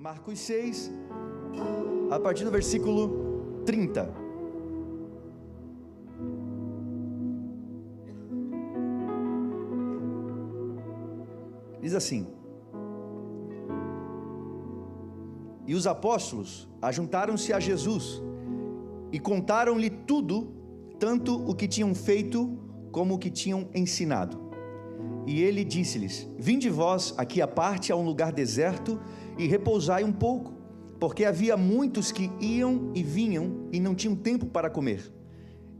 Marcos 6, a partir do versículo 30. Diz assim: E os apóstolos ajuntaram-se a Jesus e contaram-lhe tudo, tanto o que tinham feito como o que tinham ensinado. E ele disse-lhes: Vinde vós aqui à parte a um lugar deserto e repousai um pouco, porque havia muitos que iam e vinham e não tinham tempo para comer.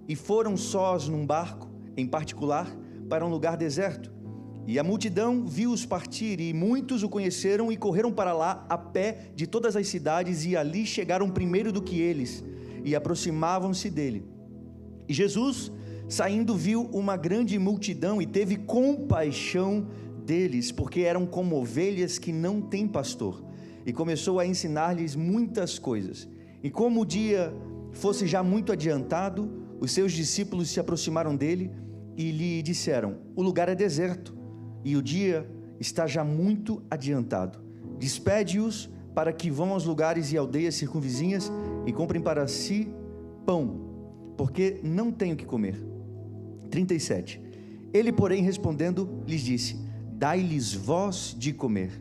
E foram sós num barco, em particular, para um lugar deserto. E a multidão viu-os partir, e muitos o conheceram e correram para lá a pé de todas as cidades, e ali chegaram primeiro do que eles, e aproximavam-se dele. E Jesus, saindo, viu uma grande multidão e teve compaixão deles, porque eram como ovelhas que não têm pastor, e começou a ensinar-lhes muitas coisas. E como o dia fosse já muito adiantado, os seus discípulos se aproximaram dele e lhe disseram: O lugar é deserto, e o dia está já muito adiantado. Despede-os para que vão aos lugares e aldeias circunvizinhas e comprem para si pão, porque não têm o que comer. 37. Ele, porém, respondendo, lhes disse: Dai-lhes vós de comer.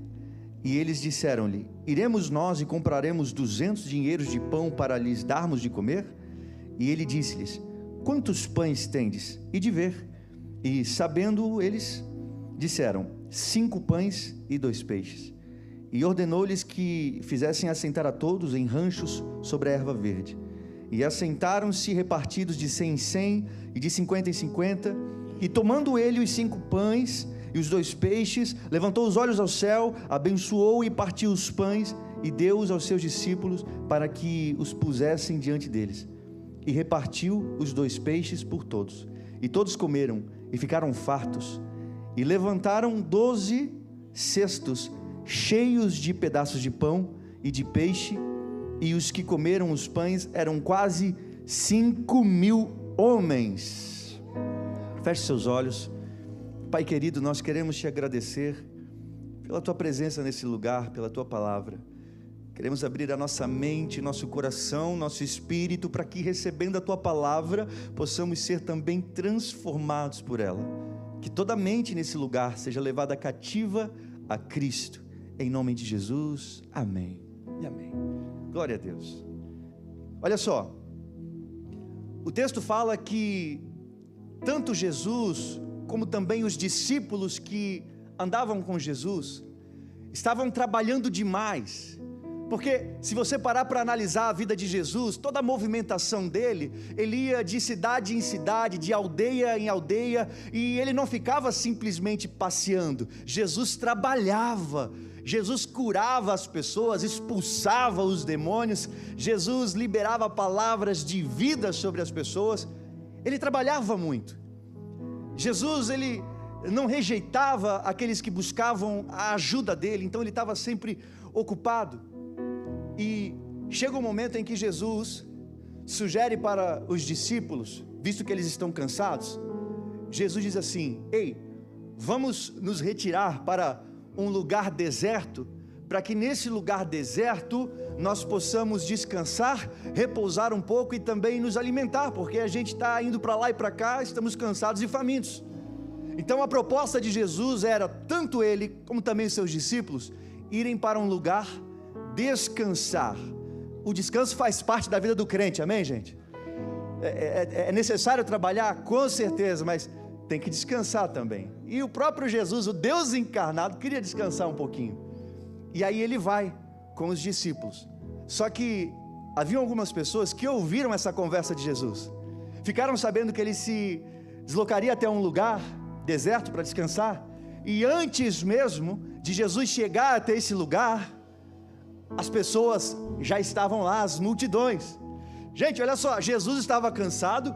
E eles disseram-lhe: Iremos nós e compraremos 200 dinheiros de pão para lhes darmos de comer? E ele disse-lhes: Quantos pães tendes? E de ver. E sabendo eles, disseram: 5 pães e 2 peixes. E ordenou-lhes que fizessem assentar a todos em ranchos sobre a erva verde. E assentaram-se repartidos de 100 em 100 e de 50 em 50. E tomando ele os 5 pães e os 2 peixes, levantou os olhos ao céu, abençoou e partiu os pães e deu-os aos seus discípulos para que os pusessem diante deles. E repartiu os 2 peixes por todos. E todos comeram e ficaram fartos. E levantaram 12 cestos cheios de pedaços de pão e de peixe, e os que comeram os pães eram quase 5.000 homens. Feche seus olhos. Pai querido, nós queremos te agradecer pela tua presença nesse lugar, pela tua palavra. Queremos abrir a nossa mente, nosso coração, nosso espírito, para que, recebendo a tua palavra, possamos ser também transformados por ela. Que toda mente nesse lugar seja levada cativa a Cristo. Em nome de Jesus, amém e amém. Glória a Deus. Olha só, o texto fala que tanto Jesus como também os discípulos que andavam com Jesus estavam trabalhando demais. Porque se você parar para analisar a vida de Jesus, toda a movimentação dele, ele ia de cidade em cidade, de aldeia em aldeia, e ele não ficava simplesmente passeando. Jesus trabalhava, Jesus curava as pessoas, expulsava os demônios, Jesus liberava palavras de vida sobre as pessoas. Ele trabalhava muito. Jesus, ele não rejeitava aqueles que buscavam a ajuda dele, então ele estava sempre ocupado. E chega um momento em que Jesus sugere para os discípulos, visto que eles estão cansados, Jesus diz assim: Ei, vamos nos retirar para um lugar deserto, para que nesse lugar deserto nós possamos descansar, repousar um pouco e também nos alimentar, porque a gente está indo para lá e para cá, estamos cansados e famintos. Então a proposta de Jesus era, tanto ele como também seus discípulos, irem para um lugar descansar. O descanso faz parte da vida do crente, amém, gente? É necessário trabalhar, com certeza, mas tem que descansar também. E o próprio Jesus, o Deus encarnado, queria descansar um pouquinho. E aí ele vai com os discípulos. Só que haviam algumas pessoas que ouviram essa conversa de Jesus, ficaram sabendo que ele se deslocaria até um lugar deserto para descansar, e antes mesmo de Jesus chegar até esse lugar, as pessoas já estavam lá, as multidões. Gente, olha só, Jesus estava cansado,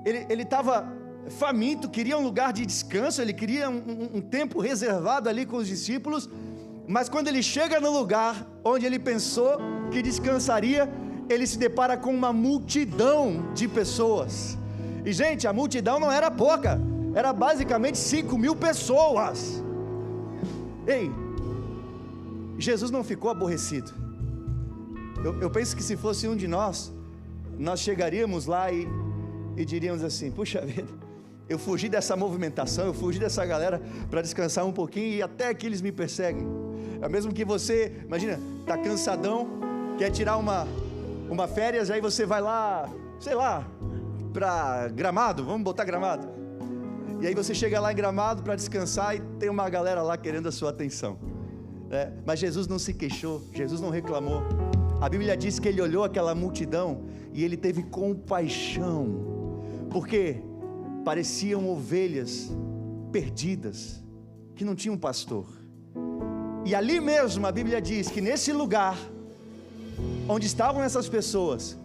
ele estava faminto, queria um lugar de descanso, ele queria um tempo reservado ali com os discípulos, mas quando ele chega no lugar onde ele pensou que descansaria, ele se depara com uma multidão de pessoas. E gente, a multidão não era pouca, era basicamente 5.000 pessoas. Ei, Jesus não ficou aborrecido. Eu penso que se fosse um de nós chegaríamos lá e diríamos assim: puxa vida, eu fugi dessa movimentação, eu fugi dessa galera para descansar um pouquinho, e até que eles me perseguem. É mesmo que você, imagina, está cansadão, quer tirar uma férias, aí você vai lá, sei lá, para Gramado, vamos botar Gramado, e aí você chega lá em Gramado para descansar e tem uma galera lá querendo a sua atenção, mas Jesus não se queixou, Jesus não reclamou. A Bíblia diz que ele olhou aquela multidão e ele teve compaixão, porque pareciam ovelhas perdidas, que não tinham pastor. E ali mesmo a Bíblia diz que nesse lugar onde estavam essas pessoas,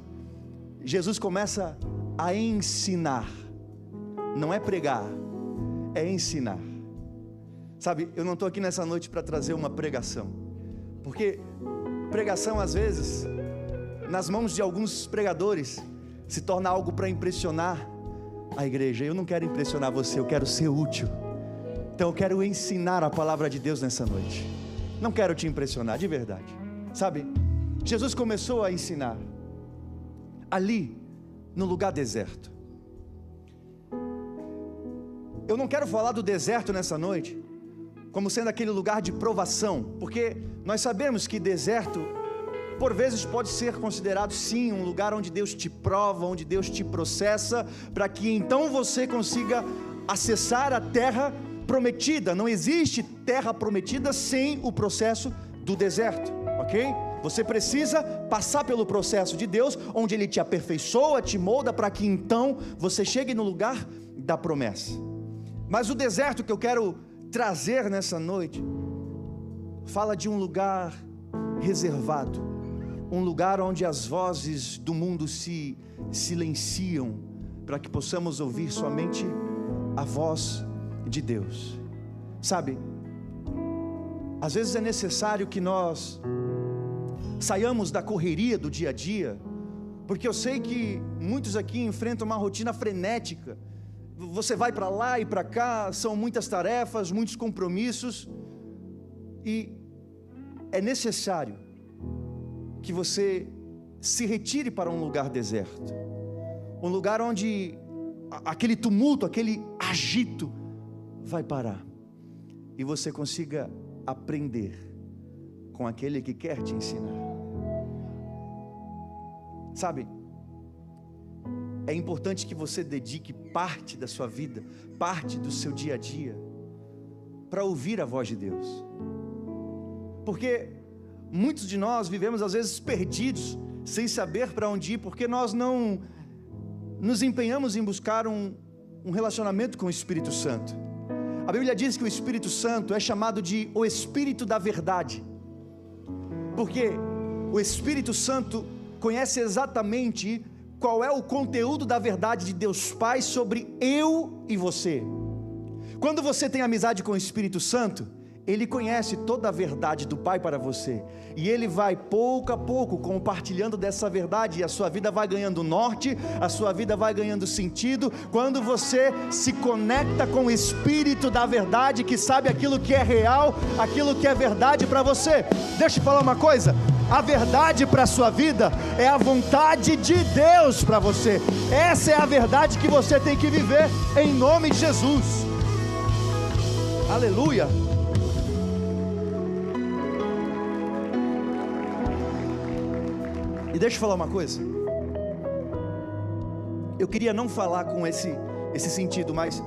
Jesus começa a ensinar. Não é pregar, é ensinar. Sabe, eu não estou aqui nessa noite para trazer uma pregação, porque pregação às vezes, nas mãos de alguns pregadores, se torna algo para impressionar a igreja. Eu não quero impressionar você, eu quero ser útil. Então eu quero ensinar a palavra de Deus nessa noite. Não quero te impressionar, de verdade. Sabe, Jesus começou a ensinar ali no lugar deserto. Eu não quero falar do deserto nessa noite como sendo aquele lugar de provação, porque nós sabemos que deserto por vezes pode ser considerado sim um lugar onde Deus te prova, onde Deus te processa, para que então você consiga acessar a terra prometida. Não existe terra prometida sem o processo do deserto, ok? Você precisa passar pelo processo de Deus, onde Ele te aperfeiçoa, te molda, para que então você chegue no lugar da promessa. Mas o deserto que eu quero trazer nessa noite fala de um lugar reservado, um lugar onde as vozes do mundo se silenciam, para que possamos ouvir somente a voz de Deus. Sabe, às vezes é necessário que nós saiamos da correria do dia a dia, porque eu sei que muitos aqui enfrentam uma rotina frenética. Você vai para lá e para cá, são muitas tarefas, muitos compromissos, e é necessário que você se retire para um lugar deserto, um lugar onde aquele tumulto, aquele agito vai parar, e você consiga aprender com aquele que quer te ensinar. Sabe, é importante que você dedique parte da sua vida, parte do seu dia a dia, para ouvir a voz de Deus, porque muitos de nós vivemos às vezes perdidos, sem saber para onde ir, porque nós não nos empenhamos em buscar um relacionamento com o Espírito Santo. A Bíblia diz que o Espírito Santo é chamado de o Espírito da verdade, porque o Espírito Santo conhece exatamente qual é o conteúdo da verdade de Deus Pai sobre eu e você. Quando você tem amizade com o Espírito Santo, Ele conhece toda a verdade do Pai para você, e Ele vai pouco a pouco compartilhando dessa verdade, e a sua vida vai ganhando norte, a sua vida vai ganhando sentido, quando você se conecta com o Espírito da verdade, que sabe aquilo que é real, aquilo que é verdade para você. Deixa eu falar uma coisa, a verdade para a sua vida é a vontade de Deus para você. Essa é a verdade que você tem que viver, em nome de Jesus. Aleluia. E deixa eu falar uma coisa, eu queria não falar com esse sentido, mas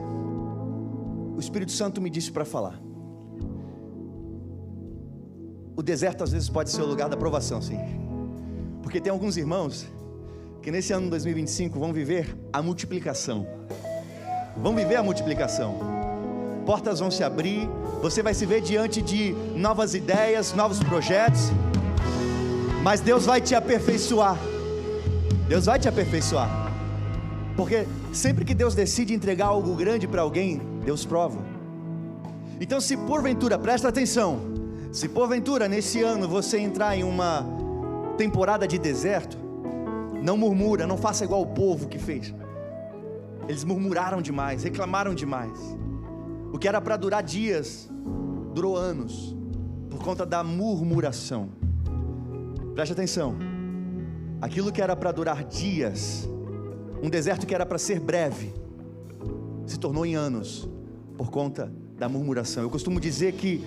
o Espírito Santo me disse para falar. O deserto às vezes pode ser o lugar da provação, sim, porque tem alguns irmãos que nesse ano de 2025 vão viver a multiplicação, portas vão se abrir, você vai se ver diante de novas ideias, novos projetos, mas Deus vai te aperfeiçoar, porque sempre que Deus decide entregar algo grande para alguém, Deus prova. Então, se porventura, presta atenção, se porventura nesse ano você entrar em uma temporada de deserto, não murmura, não faça igual o povo que fez. Eles murmuraram demais, reclamaram demais. O que era para durar dias, durou anos. por conta da murmuração. Preste atenção, aquilo que era para durar dias, um deserto que era para ser breve, se tornou em anos, por conta da murmuração. Eu costumo dizer que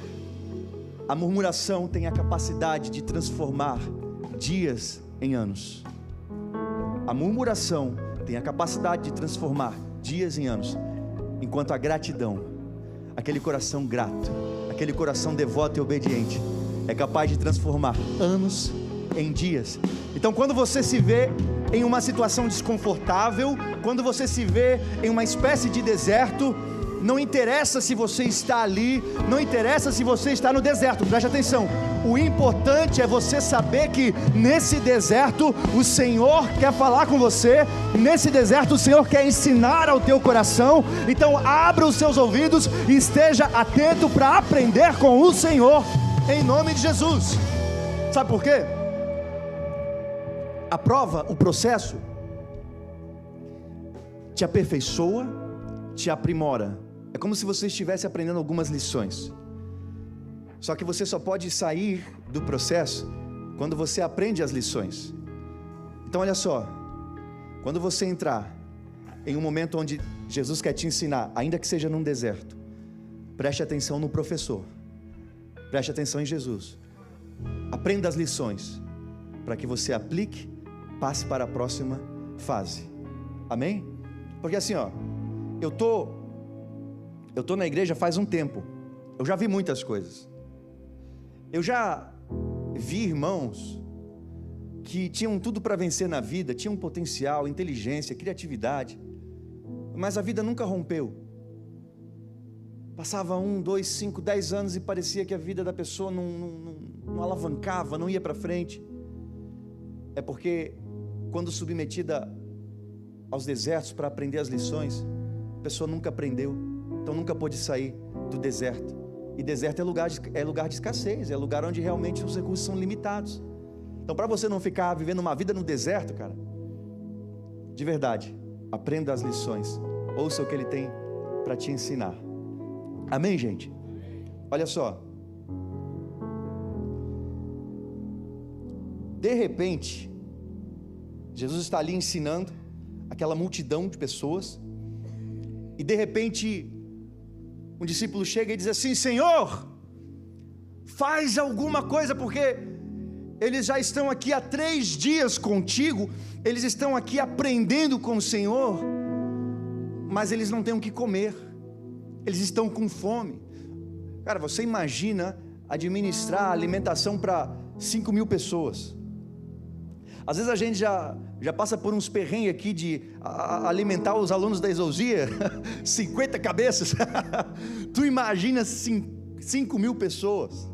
a murmuração tem a capacidade de transformar dias em anos. A murmuração tem a capacidade de transformar dias em anos, enquanto a gratidão, aquele coração grato, aquele coração devoto e obediente, é capaz de transformar anos em dias. Então, quando você se vê em uma situação desconfortável, quando você se vê em uma espécie de deserto, não interessa se você está ali, não interessa se você está no deserto, preste atenção, o importante é você saber que nesse deserto o Senhor quer falar com você, nesse deserto o Senhor quer ensinar ao teu coração. Então abra os seus ouvidos e esteja atento para aprender com o Senhor, em nome de Jesus. Sabe por quê? A prova, o processo, te aperfeiçoa, te aprimora. É como se você estivesse aprendendo algumas lições. Só que você só pode sair do processo quando você aprende as lições. Então olha só, quando você entrar em um momento onde Jesus quer te ensinar, ainda que seja num deserto, preste atenção no professor, preste atenção em Jesus, aprenda as lições, para que você aplique, passe para a próxima fase. Amém? Porque assim, ó, eu tô na igreja faz um tempo. Eu já vi muitas coisas. Eu já vi irmãos que tinham tudo para vencer na vida, tinham potencial, inteligência, criatividade, mas a vida nunca rompeu. Passava 1, 2, 5, 10 anos e parecia que a vida da pessoa não alavancava, não ia para frente. É porque quando submetida aos desertos para aprender as lições, a pessoa nunca aprendeu, então nunca pôde sair do deserto. E deserto é lugar de escassez, é lugar onde realmente os recursos são limitados. Então para você não ficar vivendo uma vida no deserto, cara, de verdade, aprenda as lições, ouça o que Ele tem para te ensinar. Amém, gente? Olha só, de repente, Jesus está ali ensinando aquela multidão de pessoas, e de repente um discípulo chega e diz assim: Senhor, faz alguma coisa, porque eles já estão aqui há 3 dias contigo, eles estão aqui aprendendo com o Senhor, mas eles não têm o que comer, eles estão com fome. Cara, você imagina administrar alimentação para 5.000 pessoas. Às vezes a gente já passa por uns perrengues aqui de alimentar os alunos da Exousia, 50 cabeças. Tu imagina 5.000 pessoas.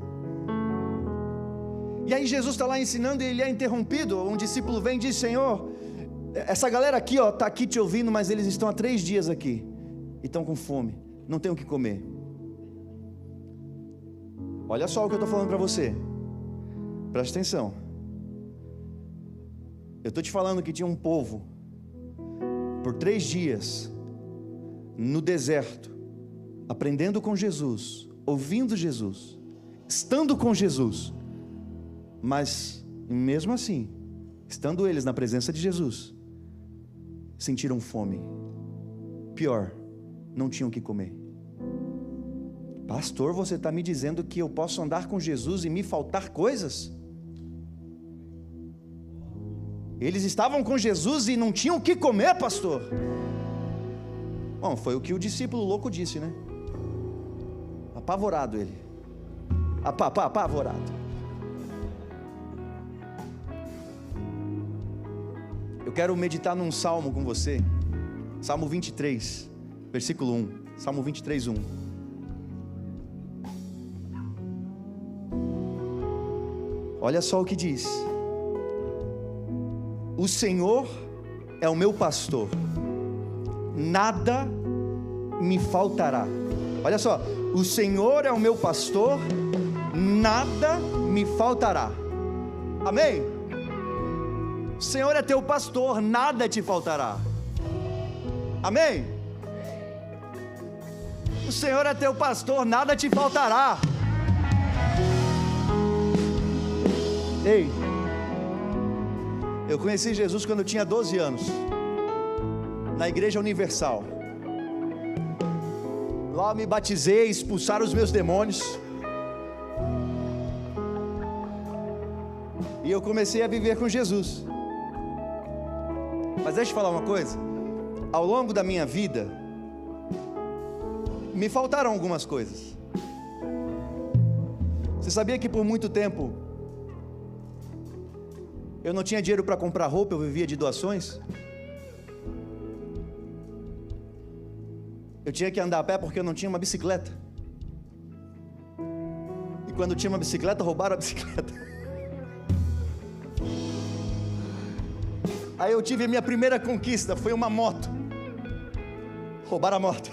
E aí Jesus está lá ensinando e ele é interrompido. Um discípulo vem e diz: Senhor, essa galera aqui está aqui te ouvindo, mas eles estão há 3 dias aqui e estão com fome, não tem o que comer. Olha só o que eu estou falando para você, presta atenção. Eu estou te falando que tinha um povo, por 3 dias, no deserto, aprendendo com Jesus, ouvindo Jesus, estando com Jesus, mas mesmo assim, estando eles na presença de Jesus, sentiram fome. Pior, não tinham o que comer. Pastor, você está me dizendo que eu posso andar com Jesus e me faltar coisas? Eles estavam com Jesus e não tinham o que comer, pastor. Bom, foi o que o discípulo louco disse, né? Apavorado ele. Apavorado. Eu quero meditar num salmo com você. Salmo 23, versículo 1. Salmo 23, 1. Olha só o que diz: o Senhor é o meu pastor, nada me faltará. Olha só, o Senhor é o meu pastor, nada me faltará. Amém? O Senhor é teu pastor, nada te faltará. Amém? O Senhor é teu pastor, nada te faltará. Ei, eu conheci Jesus quando eu tinha 12 anos, na Igreja Universal. Lá eu me batizei, expulsaram os meus demônios, e eu comecei a viver com Jesus. Mas deixa eu falar uma coisa, ao longo da minha vida, me faltaram algumas coisas. Você sabia que por muito tempo, eu não tinha dinheiro para comprar roupa, eu vivia de doações? Eu tinha que andar a pé porque eu não tinha uma bicicleta. E quando tinha uma bicicleta, roubaram a bicicleta. Aí eu tive a minha primeira conquista, foi uma moto. Roubaram a moto.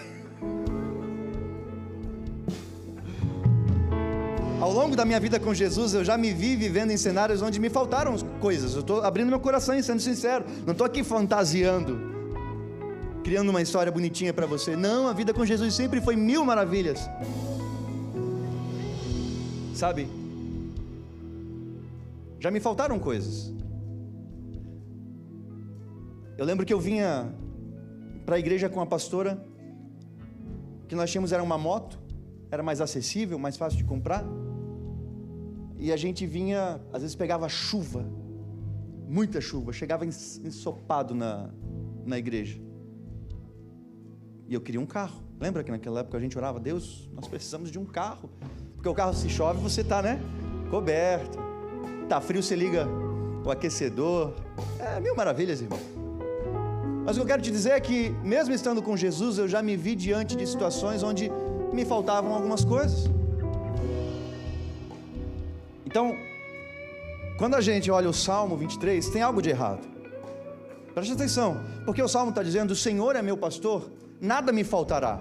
Ao longo da minha vida com Jesus, eu já me vi vivendo em cenários onde me faltaram coisas. Eu estou abrindo meu coração e sendo sincero. Não estou aqui fantasiando, criando uma história bonitinha para você. Não, a vida com Jesus sempre foi mil maravilhas. Sabe? Já me faltaram coisas. Eu lembro que eu vinha para a igreja com a pastora, que nós tínhamos era uma moto, era mais acessível, mais fácil de comprar. E a gente vinha, às vezes pegava chuva, muita chuva, chegava ensopado na igreja. E eu queria um carro. Lembra que naquela época a gente orava, Deus, nós precisamos de um carro. Porque o carro, se chove, você está, né, coberto. Tá frio, você liga o aquecedor. É mil maravilhas, irmão. Mas o que eu quero te dizer é que, mesmo estando com Jesus, eu já me vi diante de situações onde me faltavam algumas coisas. Então, quando a gente olha o Salmo 23, tem algo de errado. Preste atenção, porque o Salmo está dizendo, o Senhor é meu pastor, nada me faltará.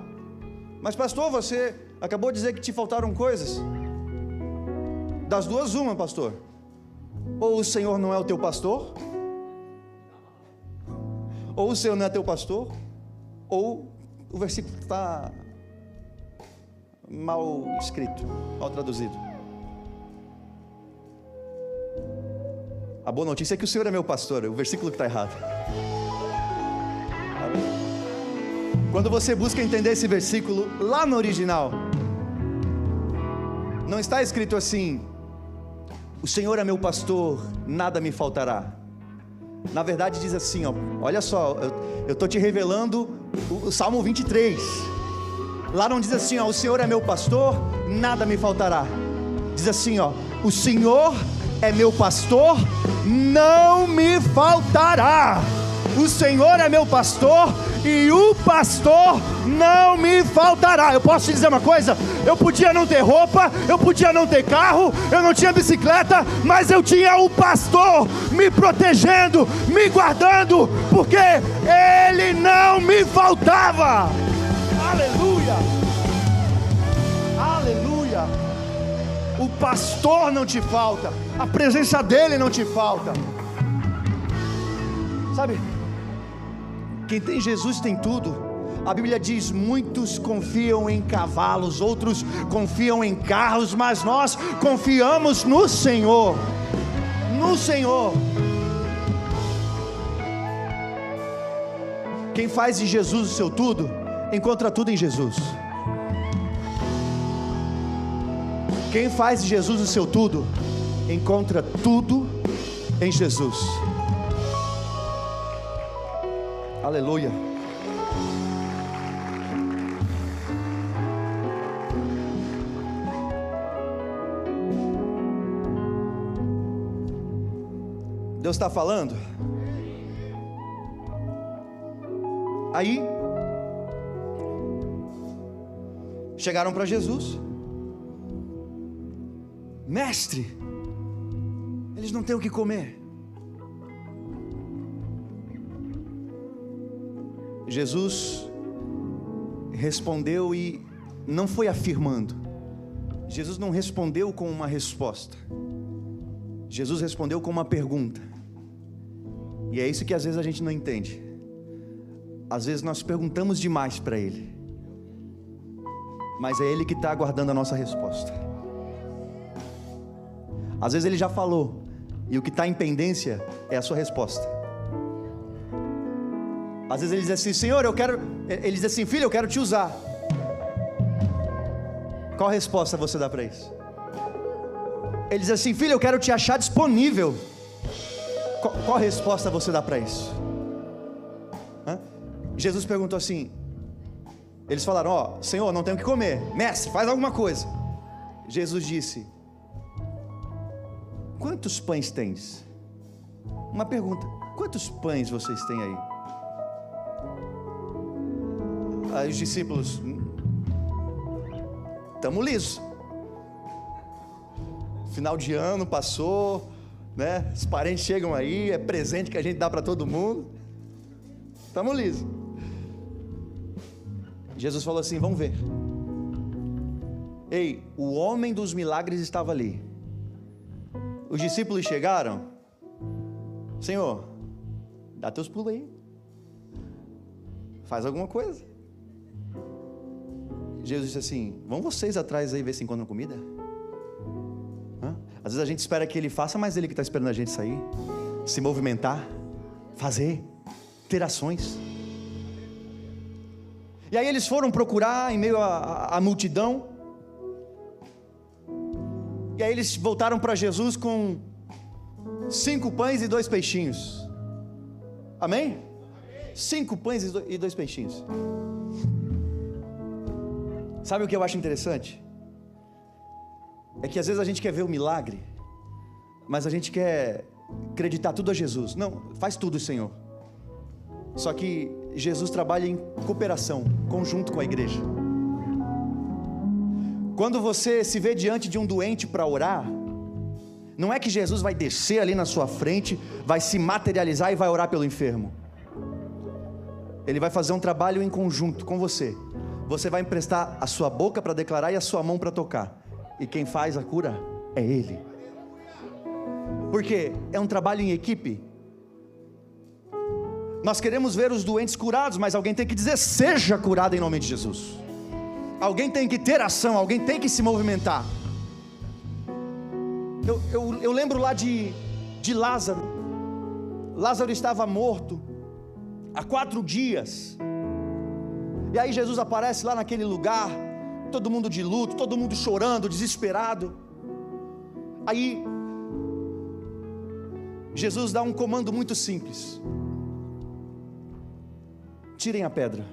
Mas pastor, você acabou de dizer que te faltaram coisas. Das duas, uma, pastor. Ou o Senhor não é o teu pastor, ou o Senhor não é teu pastor, ou o versículo está mal escrito, mal traduzido. A boa notícia é que o Senhor é meu pastor, o versículo que está errado. Quando você busca entender esse versículo, lá no original, não está escrito assim, o Senhor é meu pastor, nada me faltará. Na verdade diz assim, ó, olha só, eu estou te revelando o Salmo 23. Lá não diz assim, ó, o Senhor é meu pastor, nada me faltará. Diz assim, ó, o Senhor é meu pastor, não me faltará. O Senhor é meu pastor e o pastor não me faltará. Eu posso te dizer uma coisa? Eu podia não ter roupa, eu podia não ter carro, eu não tinha bicicleta, mas eu tinha o pastor me protegendo, me guardando, porque ele não me faltava. Aleluia, aleluia. O pastor não te falta, a presença dele não te falta. Sabe, quem tem Jesus tem tudo. A Bíblia diz, muitos confiam em cavalos, outros confiam em carros, mas nós confiamos no Senhor. No Senhor. Quem faz de Jesus o seu tudo, encontra tudo em Jesus. Quem faz de Jesus o seu tudo, encontra tudo em Jesus. Aleluia. Deus está falando. Aí chegaram para Jesus. Mestre, eles não têm o que comer. Jesus respondeu e não foi afirmando. Jesus não respondeu com uma resposta. Jesus respondeu com uma pergunta. E é isso que às vezes a gente não entende. Às vezes nós perguntamos demais para Ele, mas é Ele que está aguardando a nossa resposta. Às vezes Ele já falou, E o que está em pendência é a sua resposta. Às vezes ele diz assim: Senhor, ele diz assim: filho, eu quero te usar. Qual resposta você dá para isso? Ele diz assim: filho, eu quero te achar disponível. Qual resposta você dá para isso? Jesus perguntou assim, eles falaram: Senhor, não tenho o que comer. Mestre, faz alguma coisa. Jesus disse: quantos pães tens? Uma pergunta: quantos pães vocês têm aí? Aí os discípulos: estamos lisos. Final de ano passou, né? Os parentes chegam aí, é presente que a gente dá para todo mundo. Estamos lisos. Jesus falou assim: vamos ver. Ei, o homem dos milagres estava ali. Os discípulos chegaram: Senhor, dá teus pulos aí, faz alguma coisa. Jesus disse assim: vão vocês atrás aí ver se encontram comida. Às vezes a gente espera que ele faça, mas ele que está esperando a gente sair, se movimentar, fazer, ter ações. E aí eles foram procurar em meio à multidão. E aí eles voltaram para Jesus com 5 pães e 2 peixinhos. Amém? 5 pães e 2 peixinhos. Sabe o que eu acho interessante? É que às vezes a gente quer ver o milagre, mas a gente quer acreditar tudo a Jesus. Não, faz tudo, Senhor. Só que Jesus trabalha em cooperação, conjunto com a igreja. Quando você se vê diante de um doente para orar, não é que Jesus vai descer ali na sua frente, vai se materializar e vai orar pelo enfermo. Ele vai fazer um trabalho em conjunto com você. Você vai emprestar a sua boca para declarar e a sua mão para tocar. E quem faz a cura é Ele. Porque é um trabalho em equipe. Nós queremos ver os doentes curados, mas alguém tem que dizer: seja curado em nome de Jesus. Alguém tem que ter ação, alguém tem que se movimentar. Eu lembro lá de Lázaro. Lázaro estava morto há 4 dias. E aí Jesus aparece lá naquele lugar, todo mundo de luto, todo mundo chorando, desesperado. Aí Jesus dá um comando muito simples: tirem a pedra.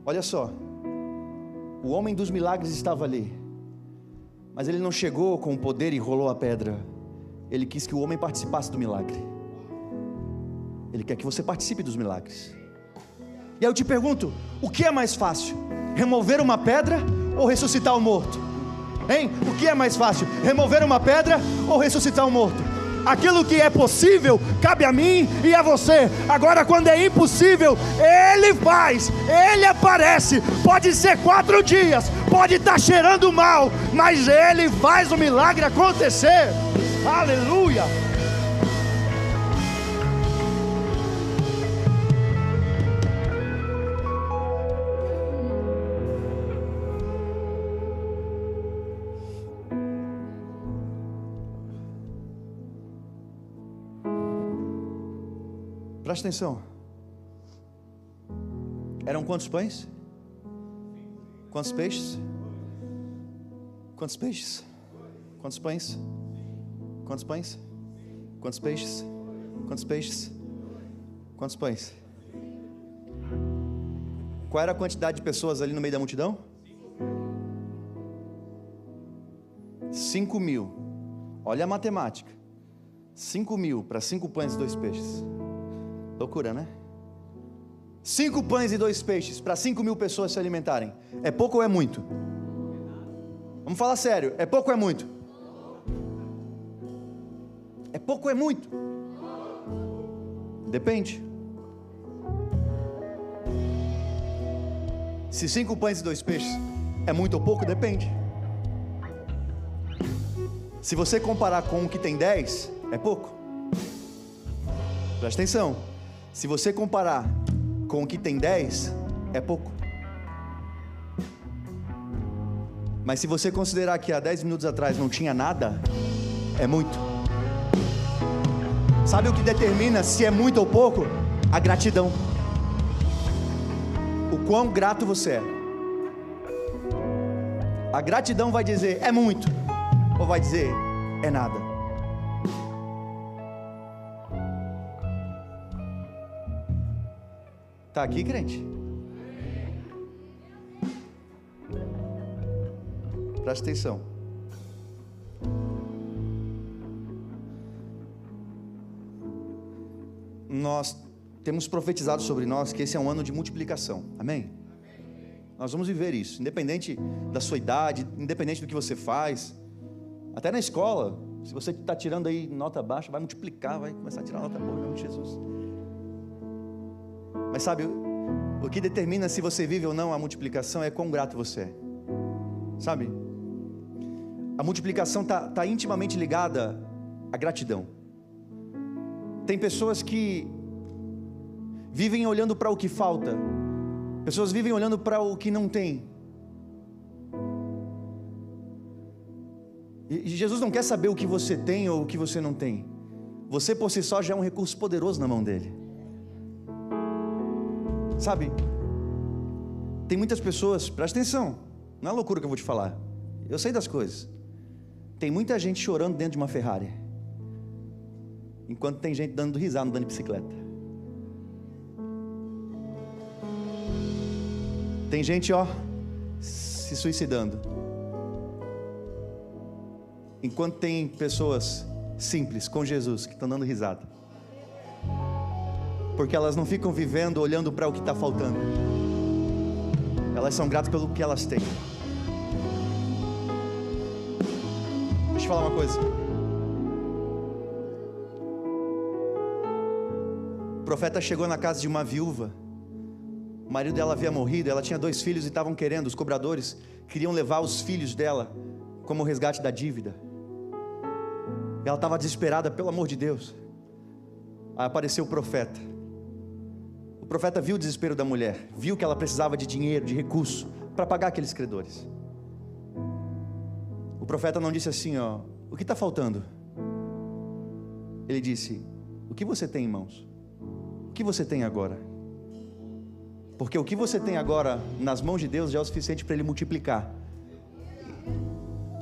Olha só, o homem dos milagres estava ali, mas ele não chegou com o poder e rolou a pedra. Ele quis que o homem participasse do milagre. Ele quer que você participe dos milagres. E aí eu te pergunto: o que é mais fácil? Remover uma pedra ou ressuscitar o morto? Hein? O que é mais fácil? Remover uma pedra ou ressuscitar o morto? Aquilo que é possível cabe a mim e a você. Agora, quando é impossível, Ele faz, Ele aparece. Pode ser 4 dias, pode estar cheirando mal, mas Ele faz o milagre acontecer. Aleluia! Presta atenção. Eram quantos pães? Quantos peixes? Quantos peixes? Quantos pães? Quantos pães? Quantos peixes? Quantos peixes? Quantos pães? Qual era a quantidade de pessoas ali no meio da multidão? 5.000. Olha a matemática. 5.000 para 5 pães e 2 peixes. Loucura, né? 5 pães e 2 peixes para 5.000 pessoas se alimentarem. É pouco ou é muito? Vamos falar sério. É pouco ou é muito? É pouco ou é muito? Depende. Se 5 pães e 2 peixes é muito ou pouco, depende. Se você comparar com o que tem 10, é pouco. Presta atenção. Se você comparar com o que tem 10, é pouco. Mas se você considerar que há 10 minutos atrás não tinha nada, é muito. Sabe o que determina se é muito ou pouco? A gratidão. O quão grato você é. A gratidão vai dizer é muito, ou vai dizer é nada. Está aqui, crente? Presta atenção. Nós temos profetizado sobre nós que esse é um ano de multiplicação. Amém? Nós vamos viver isso, independente da sua idade, independente do que você faz. Até na escola, se você está tirando aí nota baixa, vai multiplicar, vai começar a tirar nota boa, em nome de Jesus. Mas sabe, o que determina se você vive ou não a multiplicação é quão grato você é. Sabe? A multiplicação está intimamente ligada à gratidão. Tem pessoas que vivem olhando para o que falta. Pessoas vivem olhando para o que não tem. E Jesus não quer saber o que você tem ou o que você não tem. Você por si só já é um recurso poderoso na mão dele. Sabe? Tem muitas pessoas, presta atenção, não é loucura que eu vou te falar. Eu sei das coisas. Tem muita gente chorando dentro de uma Ferrari, enquanto tem gente dando risada andando de bicicleta. Tem gente, se suicidando, enquanto tem pessoas simples com Jesus que estão dando risada, porque elas não ficam vivendo olhando para o que está faltando. Elas são gratas pelo que elas têm. Deixa eu falar uma coisa. O profeta chegou na casa de uma viúva. O marido dela havia morrido, ela tinha 2 filhos e estavam querendo, os cobradores queriam levar os filhos dela como resgate da dívida. Ela estava desesperada, pelo amor de Deus. Aí apareceu o profeta. O profeta viu o desespero da mulher, viu que ela precisava de dinheiro, de recurso, para pagar aqueles credores. O profeta não disse assim, o que está faltando? Ele disse, o que você tem em mãos? O que você tem agora? Porque o que você tem agora nas mãos de Deus já é o suficiente para Ele multiplicar.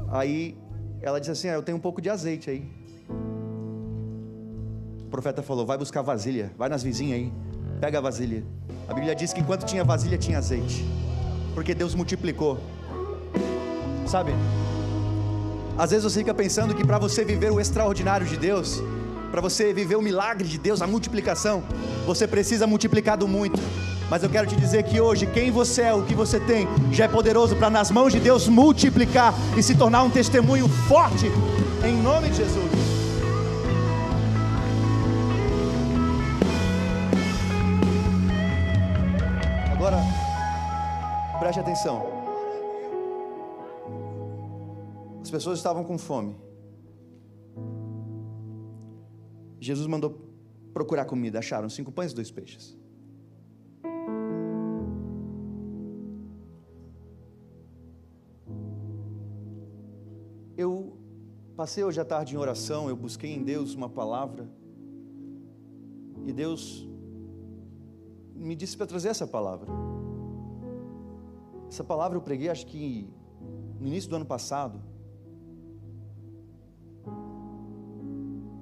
Aí ela disse assim, eu tenho um pouco de azeite aí. O profeta falou, vai buscar vasilha, vai nas vizinhas aí, pega a vasilha. A Bíblia diz que enquanto tinha vasilha tinha azeite, porque Deus multiplicou. Sabe, às vezes você fica pensando que para você viver o extraordinário de Deus, para você viver o milagre de Deus, a multiplicação, você precisa multiplicar do muito. Mas eu quero te dizer que hoje, quem você é, o que você tem, já é poderoso para nas mãos de Deus multiplicar e se tornar um testemunho forte, em nome de Jesus. Agora, preste atenção. As pessoas estavam com fome. Jesus mandou procurar comida, acharam 5 pães e 2 peixes. Eu passei hoje à tarde em oração, eu busquei em Deus uma palavra, e Deus me disse para trazer essa palavra. Essa palavra eu preguei acho que no início do ano passado,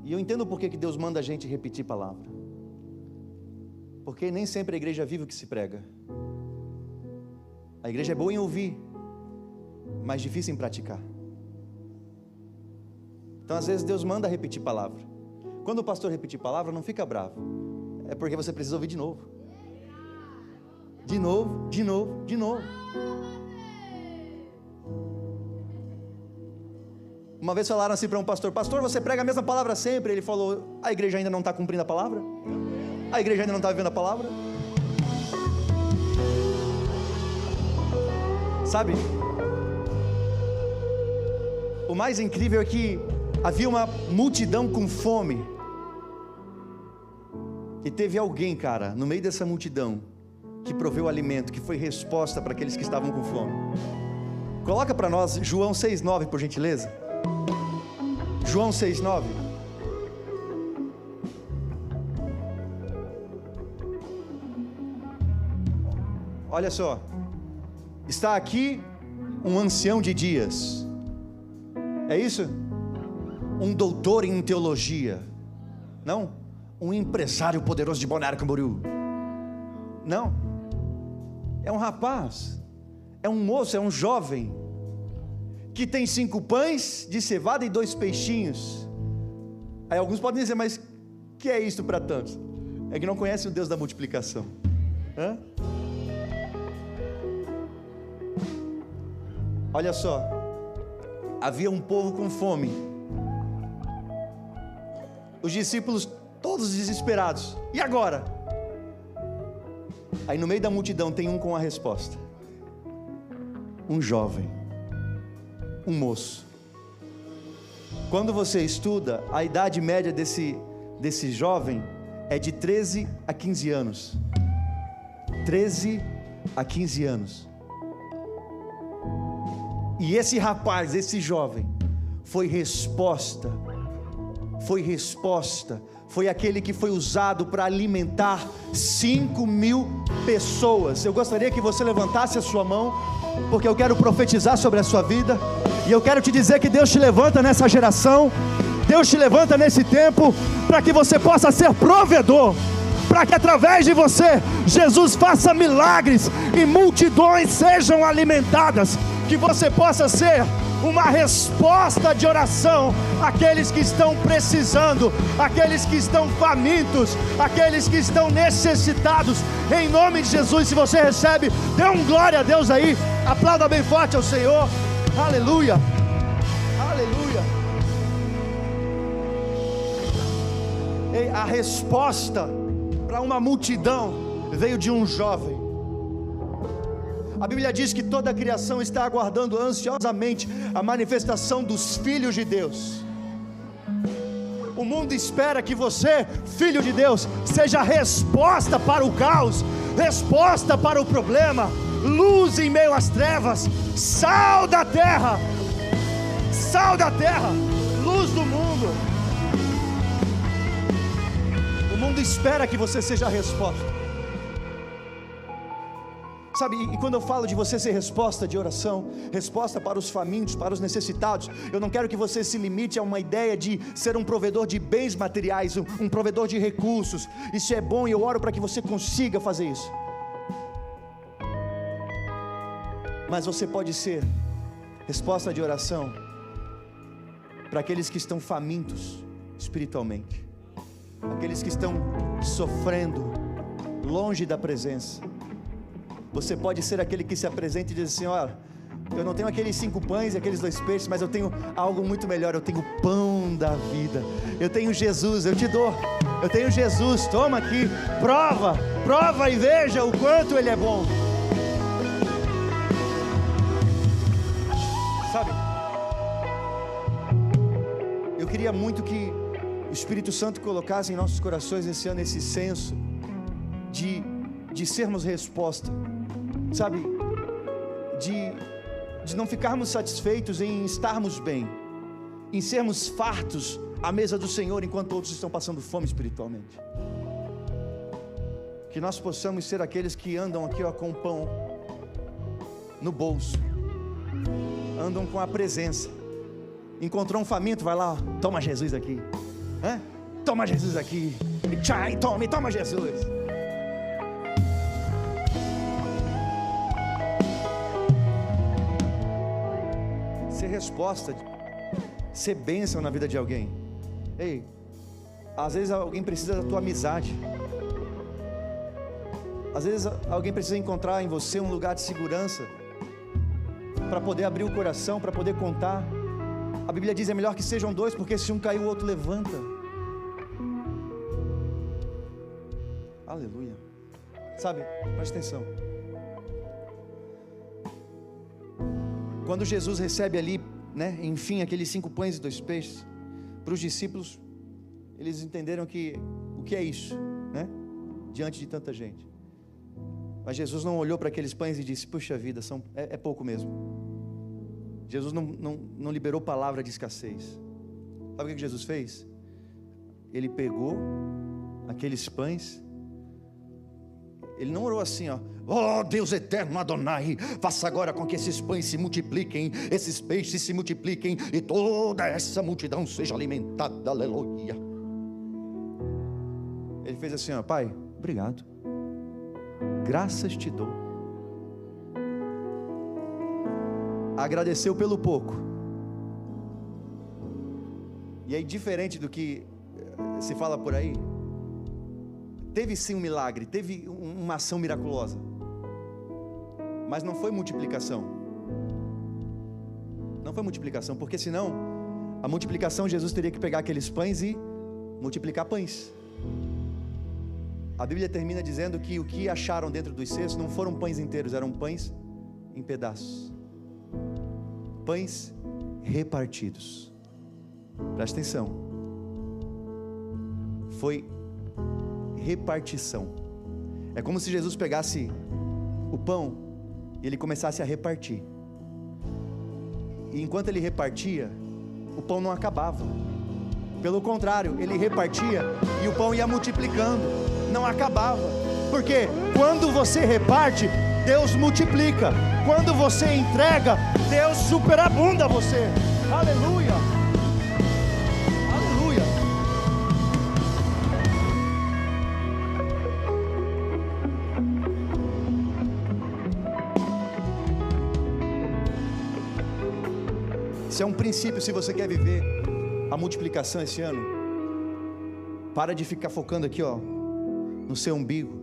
e eu entendo por que Deus manda a gente repetir palavra, porque nem sempre a igreja vive o que se prega. A igreja é boa em ouvir, mas difícil em praticar. Então às vezes Deus manda repetir palavra. Quando o pastor repetir palavra, não fica bravo, é porque você precisa ouvir de novo. De novo, de novo, de novo. Uma vez falaram assim para um pastor, pastor, você prega a mesma palavra sempre. Ele falou, a igreja ainda não está cumprindo a palavra? A igreja ainda não está vivendo a palavra? Sabe, o mais incrível é que havia uma multidão com fome, e teve alguém, cara, no meio dessa multidão, que proveu alimento, que foi resposta para aqueles que estavam com fome. Coloca para nós João 6,9, por gentileza. João 6,9. Olha só, está aqui um ancião de dias, é isso? Um doutor em teologia, não? Um empresário poderoso de Balneário Camboriú, não? É um rapaz, é um moço, é um jovem, que tem 5 pães de cevada e 2 peixinhos. Aí alguns podem dizer, mas que é isto para tantos? É que não conhecem o Deus da multiplicação. Hã? Olha só, havia um povo com fome, os discípulos todos desesperados, e agora? Aí no meio da multidão tem um com a resposta, um jovem, um moço. Quando você estuda, a idade média desse jovem é de 13 a 15 anos, 13 a 15 anos, e esse rapaz, esse jovem, foi aquele que foi usado para alimentar 5.000 pessoas. Eu gostaria que você levantasse a sua mão, porque eu quero profetizar sobre a sua vida, e eu quero te dizer que Deus te levanta nessa geração, Deus te levanta nesse tempo, para que você possa ser provedor, para que através de você, Jesus faça milagres, e multidões sejam alimentadas, que você possa ser uma resposta de oração àqueles que estão precisando, àqueles que estão famintos, àqueles que estão necessitados, em nome de Jesus. Se você recebe, dê um glória a Deus aí, aplauda bem forte ao Senhor, aleluia, aleluia. E a resposta para uma multidão veio de um jovem. A Bíblia diz que toda a criação está aguardando ansiosamente a manifestação dos filhos de Deus. O mundo espera que você, filho de Deus, seja resposta para o caos, resposta para o problema, luz em meio às trevas, sal da terra, luz do mundo. O mundo espera que você seja a resposta. Sabe, e quando eu falo de você ser resposta de oração, resposta para os famintos, para os necessitados, eu não quero que você se limite a uma ideia de ser um provedor de bens materiais, um provedor de recursos. Isso é bom e eu oro para que você consiga fazer isso. Mas você pode ser resposta de oração para aqueles que estão famintos espiritualmente, aqueles que estão sofrendo longe da presença. Você pode ser aquele que se apresenta e diz assim: olha, eu não tenho aqueles 5 pães e aqueles 2 peixes, mas eu tenho algo muito melhor, eu tenho o pão da vida, eu tenho Jesus, eu te dou, eu tenho Jesus, toma aqui, prova e veja o quanto Ele é bom. Sabe, eu queria muito que o Espírito Santo colocasse em nossos corações esse ano esse senso de sermos resposta, sabe, de não ficarmos satisfeitos em estarmos bem, em sermos fartos à mesa do Senhor enquanto outros estão passando fome espiritualmente. Que nós possamos ser aqueles que andam aqui, ó, com o pão no bolso, andam com a presença. Encontrou um faminto, vai lá, ó, toma Jesus aqui, toma Jesus aqui, tchai, toma Jesus. Ser resposta, ser bênção na vida de alguém. Ei, às vezes alguém precisa da tua amizade, às vezes alguém precisa encontrar em você um lugar de segurança, para poder abrir o coração, para poder contar. A Bíblia diz: é melhor que sejam 2, porque se um cair o outro levanta. Aleluia. Sabe, presta atenção. Quando Jesus recebe ali, né, enfim, aqueles 5 pães e 2 peixes, para os discípulos, eles entenderam que, o que é isso, né, diante de tanta gente. Mas Jesus não olhou para aqueles pães e disse: puxa vida, é pouco mesmo. Jesus não liberou palavra de escassez. Sabe o que Jesus fez? Ele pegou aqueles pães, Ele não orou assim, ó: ó Deus eterno Adonai, faça agora com que esses pães se multipliquem, esses peixes se multipliquem, e toda essa multidão seja alimentada, aleluia. Ele fez assim, ó: Pai, obrigado, graças te dou. Agradeceu pelo pouco. E aí, diferente do que se fala por aí, teve sim um milagre, teve uma ação miraculosa, mas não foi multiplicação. Não foi multiplicação, porque senão a multiplicação, Jesus teria que pegar aqueles pães e multiplicar pães. A Bíblia termina dizendo que o que acharam dentro dos cestos não foram pães inteiros, eram pães em pedaços, pães repartidos. Presta atenção, foi repartição. É como se Jesus pegasse o pão e ele começasse a repartir, e enquanto ele repartia, o pão não acabava. Pelo contrário, ele repartia e o pão ia multiplicando, não acabava. Porque quando você reparte, Deus multiplica. Quando você entrega, Deus superabunda você. Aleluia. Isso é um princípio. Se você quer viver a multiplicação esse ano, para de ficar focando aqui, ó, no seu umbigo.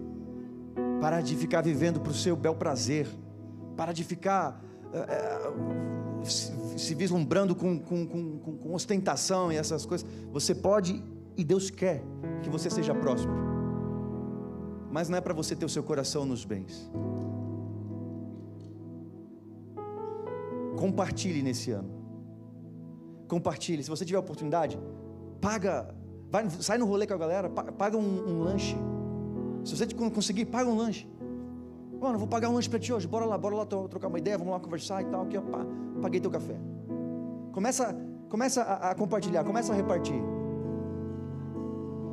Para de ficar vivendo para o seu bel prazer. Para de ficar se vislumbrando com ostentação e essas coisas. Você pode, e Deus quer que você seja próspero, mas não é para você ter o seu coração nos bens. Compartilhe nesse ano. Compartilhe. Se você tiver oportunidade, sai no rolê com a galera, paga um lanche. Se você conseguir, paga um lanche. Mano, vou pagar um lanche para ti hoje, bora lá trocar uma ideia, vamos lá conversar e tal, aqui, ó, paguei teu café. Começa a compartilhar, começa a repartir.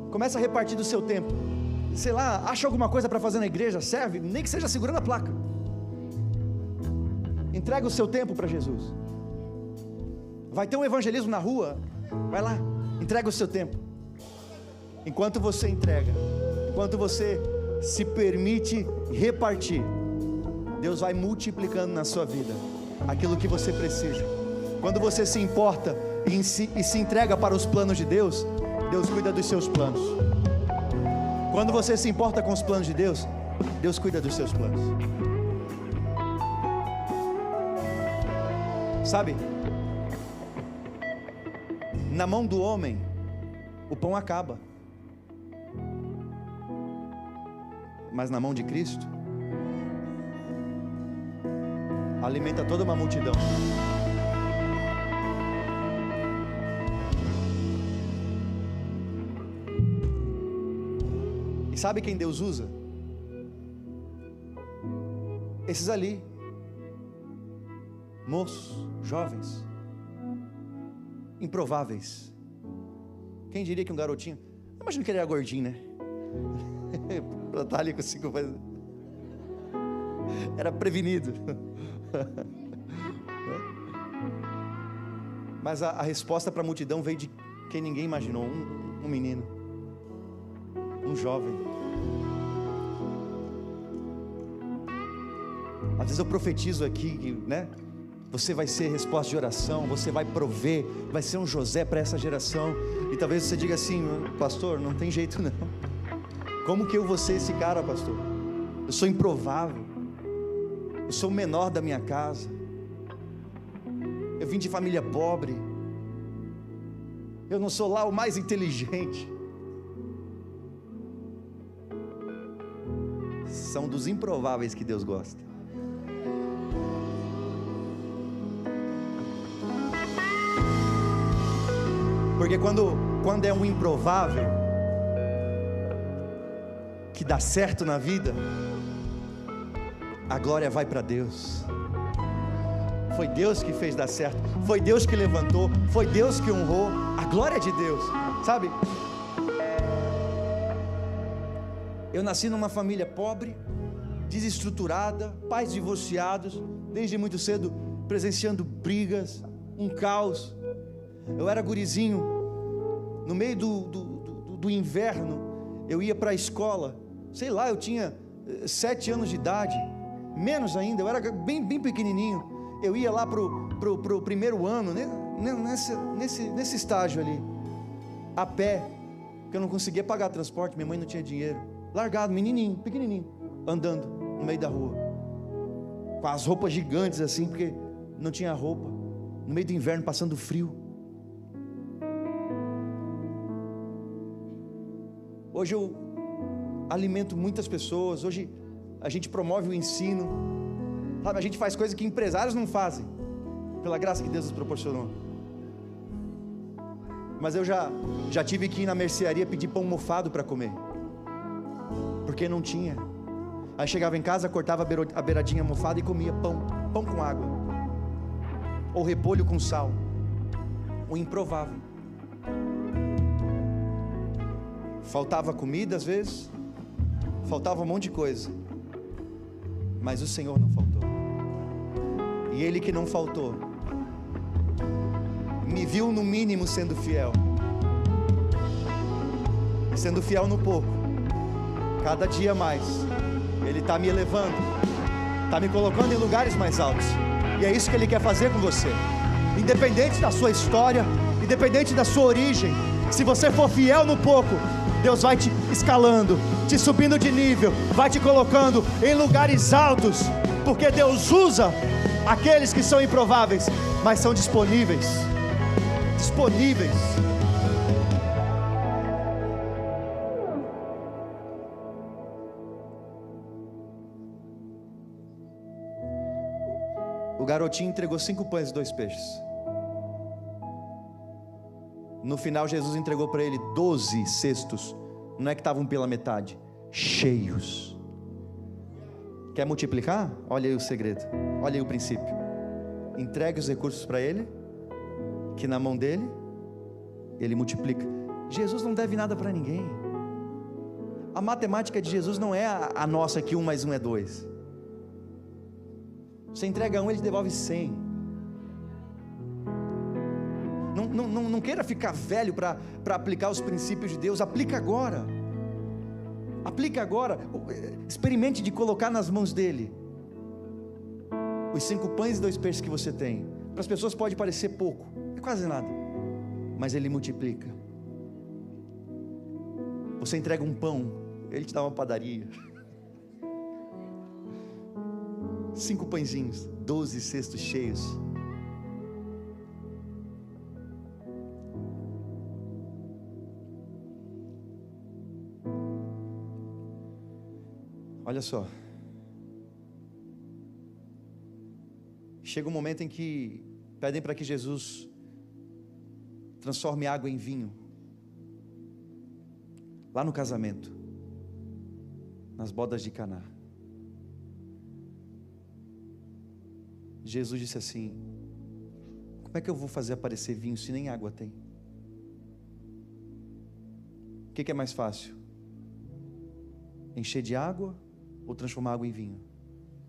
Começa a repartir do seu tempo. Sei lá, acha alguma coisa para fazer na igreja, serve, nem que seja segurando a placa. Entrega o seu tempo para Jesus. Vai ter um evangelismo na rua, vai lá, entrega o seu tempo. Enquanto você entrega, enquanto você se permite repartir, Deus vai multiplicando na sua vida aquilo que você precisa. Quando você se importa e se entrega para os planos de Deus, Deus cuida dos seus planos. Quando você se importa com os planos de Deus, Deus cuida dos seus planos. Sabe, na mão do homem, o pão acaba, mas na mão de Cristo, alimenta toda uma multidão. E sabe quem Deus usa? Esses ali, moços, jovens, improváveis. Quem diria que um garotinho, imagina que ele era gordinho, né? Pra estar ali com 5 vezes, era prevenido. Mas a resposta para a multidão veio de quem ninguém imaginou. Um menino, um jovem. Às vezes eu profetizo aqui, né? Você vai ser resposta de oração, você vai prover, vai ser um José para essa geração. E talvez você diga assim: pastor, não tem jeito não. Como que eu vou ser esse cara, pastor? Eu sou improvável, eu sou o menor da minha casa, eu vim de família pobre, eu não sou lá o mais inteligente. São dos improváveis que Deus gosta. Porque quando é um improvável que dá certo na vida, a glória vai para Deus. Foi Deus que fez dar certo, foi Deus que levantou, foi Deus que honrou, a glória é de Deus, sabe? Eu nasci numa família pobre, desestruturada, pais divorciados, desde muito cedo presenciando brigas, um caos. Eu era gurizinho, no meio do inverno, eu ia para a escola, sei lá, eu tinha 7 anos de idade, menos ainda, eu era bem pequenininho. Eu ia lá pro primeiro ano, né? nesse estágio ali, a pé, porque eu não conseguia pagar transporte, minha mãe não tinha dinheiro, largado, menininho, pequenininho, andando no meio da rua, com as roupas gigantes assim, porque não tinha roupa, no meio do inverno, passando frio. Hoje eu alimento muitas pessoas, hoje a gente promove o ensino, sabe? A gente faz coisas que empresários não fazem, pela graça que Deus nos proporcionou. Mas eu já tive que ir na mercearia pedir pão mofado para comer, porque não tinha. Aí chegava em casa, cortava a beiradinha mofada e comia pão com água, ou repolho com sal, o improvável. Faltava comida às vezes, faltava um monte de coisa, mas o Senhor não faltou. E Ele que não faltou, me viu no mínimo sendo fiel, e sendo fiel no pouco, cada dia mais, Ele está me elevando, está me colocando em lugares mais altos, e é isso que Ele quer fazer com você, independente da sua história, independente da sua origem. Se você for fiel no pouco, Deus vai te escalando, te subindo de nível, vai te colocando em lugares altos, porque Deus usa aqueles que são improváveis, mas são disponíveis. O garotinho entregou 5 pães e 2 peixes. No final Jesus entregou para ele 12 cestos, não é que estavam pela metade, cheios. Quer multiplicar? Olha aí o segredo, olha aí o princípio. Entregue os recursos para ele, que na mão dele, ele multiplica. Jesus não deve nada para ninguém. A matemática de Jesus não é a nossa, que 1 mais 1 é 2. Você entrega 1, ele te devolve 100. Não queira ficar velho para aplicar os princípios de Deus. Aplica agora. Experimente de colocar nas mãos dele os 5 pães e 2 peixes que você tem. Para as pessoas pode parecer pouco, é quase nada, mas ele multiplica. Você entrega um pão, ele te dá uma padaria. 5 pãezinhos, 12 cestos cheios. Olha só, chega um momento em que pedem para que Jesus transforme água em vinho, lá no casamento, nas bodas de Caná. Jesus disse assim: como é que eu vou fazer aparecer vinho se nem água tem? O que é mais fácil? Encher de água ou transformar água em vinho?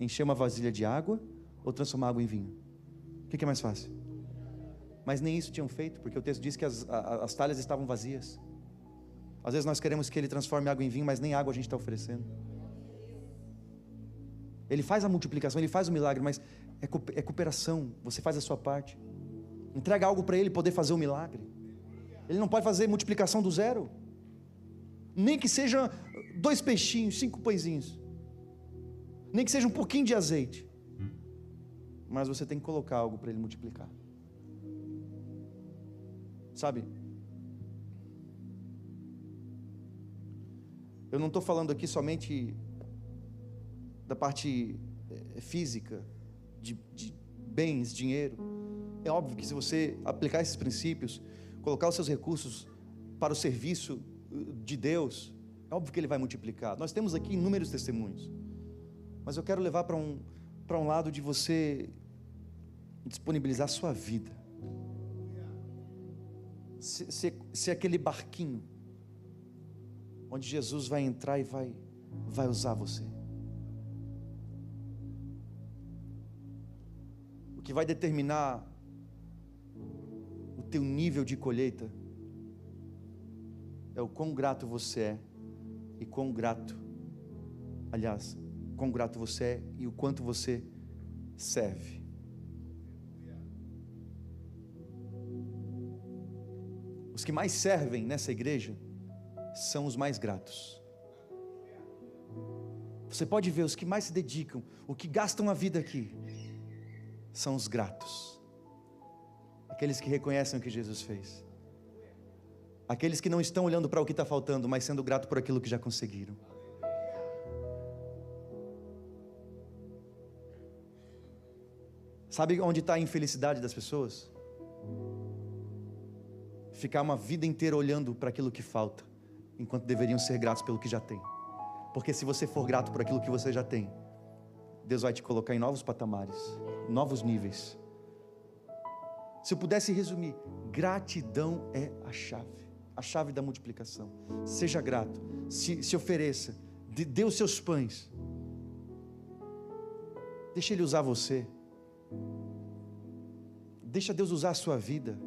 Encher uma vasilha de água ou transformar água em vinho? O que é mais fácil? Mas nem isso tinham feito, porque o texto diz que as talhas estavam vazias. Às vezes nós queremos que Ele transforme água em vinho, mas nem água a gente está oferecendo. Ele faz a multiplicação, Ele faz o milagre, mas é cooperação. Você faz a sua parte. Entrega algo para Ele poder fazer o milagre. Ele não pode fazer multiplicação do zero, nem que seja 2 peixinhos, 5 pãezinhos, nem que seja um pouquinho de azeite, mas você tem que colocar algo para Ele multiplicar. Sabe, eu não estou falando aqui somente da parte física, de bens, dinheiro. É óbvio que se você aplicar esses princípios, colocar os seus recursos para o serviço de Deus, é óbvio que Ele vai multiplicar. Nós temos aqui inúmeros testemunhos, mas eu quero levar para um lado de você disponibilizar a sua vida, ser aquele barquinho onde Jesus vai entrar e vai vai usar você. O que vai determinar o teu nível de colheita é o quão grato você é e quão grato você é e o quanto você serve. Os que mais servem nessa igreja são os mais gratos. Você pode ver, os que mais se dedicam, o que gastam a vida aqui, são os gratos. Aqueles que reconhecem o que Jesus fez. Aqueles que não estão olhando para o que está faltando, mas sendo grato por aquilo que já conseguiram. Sabe onde está a infelicidade das pessoas? Ficar uma vida inteira olhando para aquilo que falta, enquanto deveriam ser gratos pelo que já tem. Porque se você for grato por aquilo que você já tem, Deus vai te colocar em novos patamares, novos níveis. Se eu pudesse resumir, gratidão é a chave da multiplicação. Seja grato, se ofereça, dê os seus pães, deixa Ele usar você, deixa Deus usar a sua vida,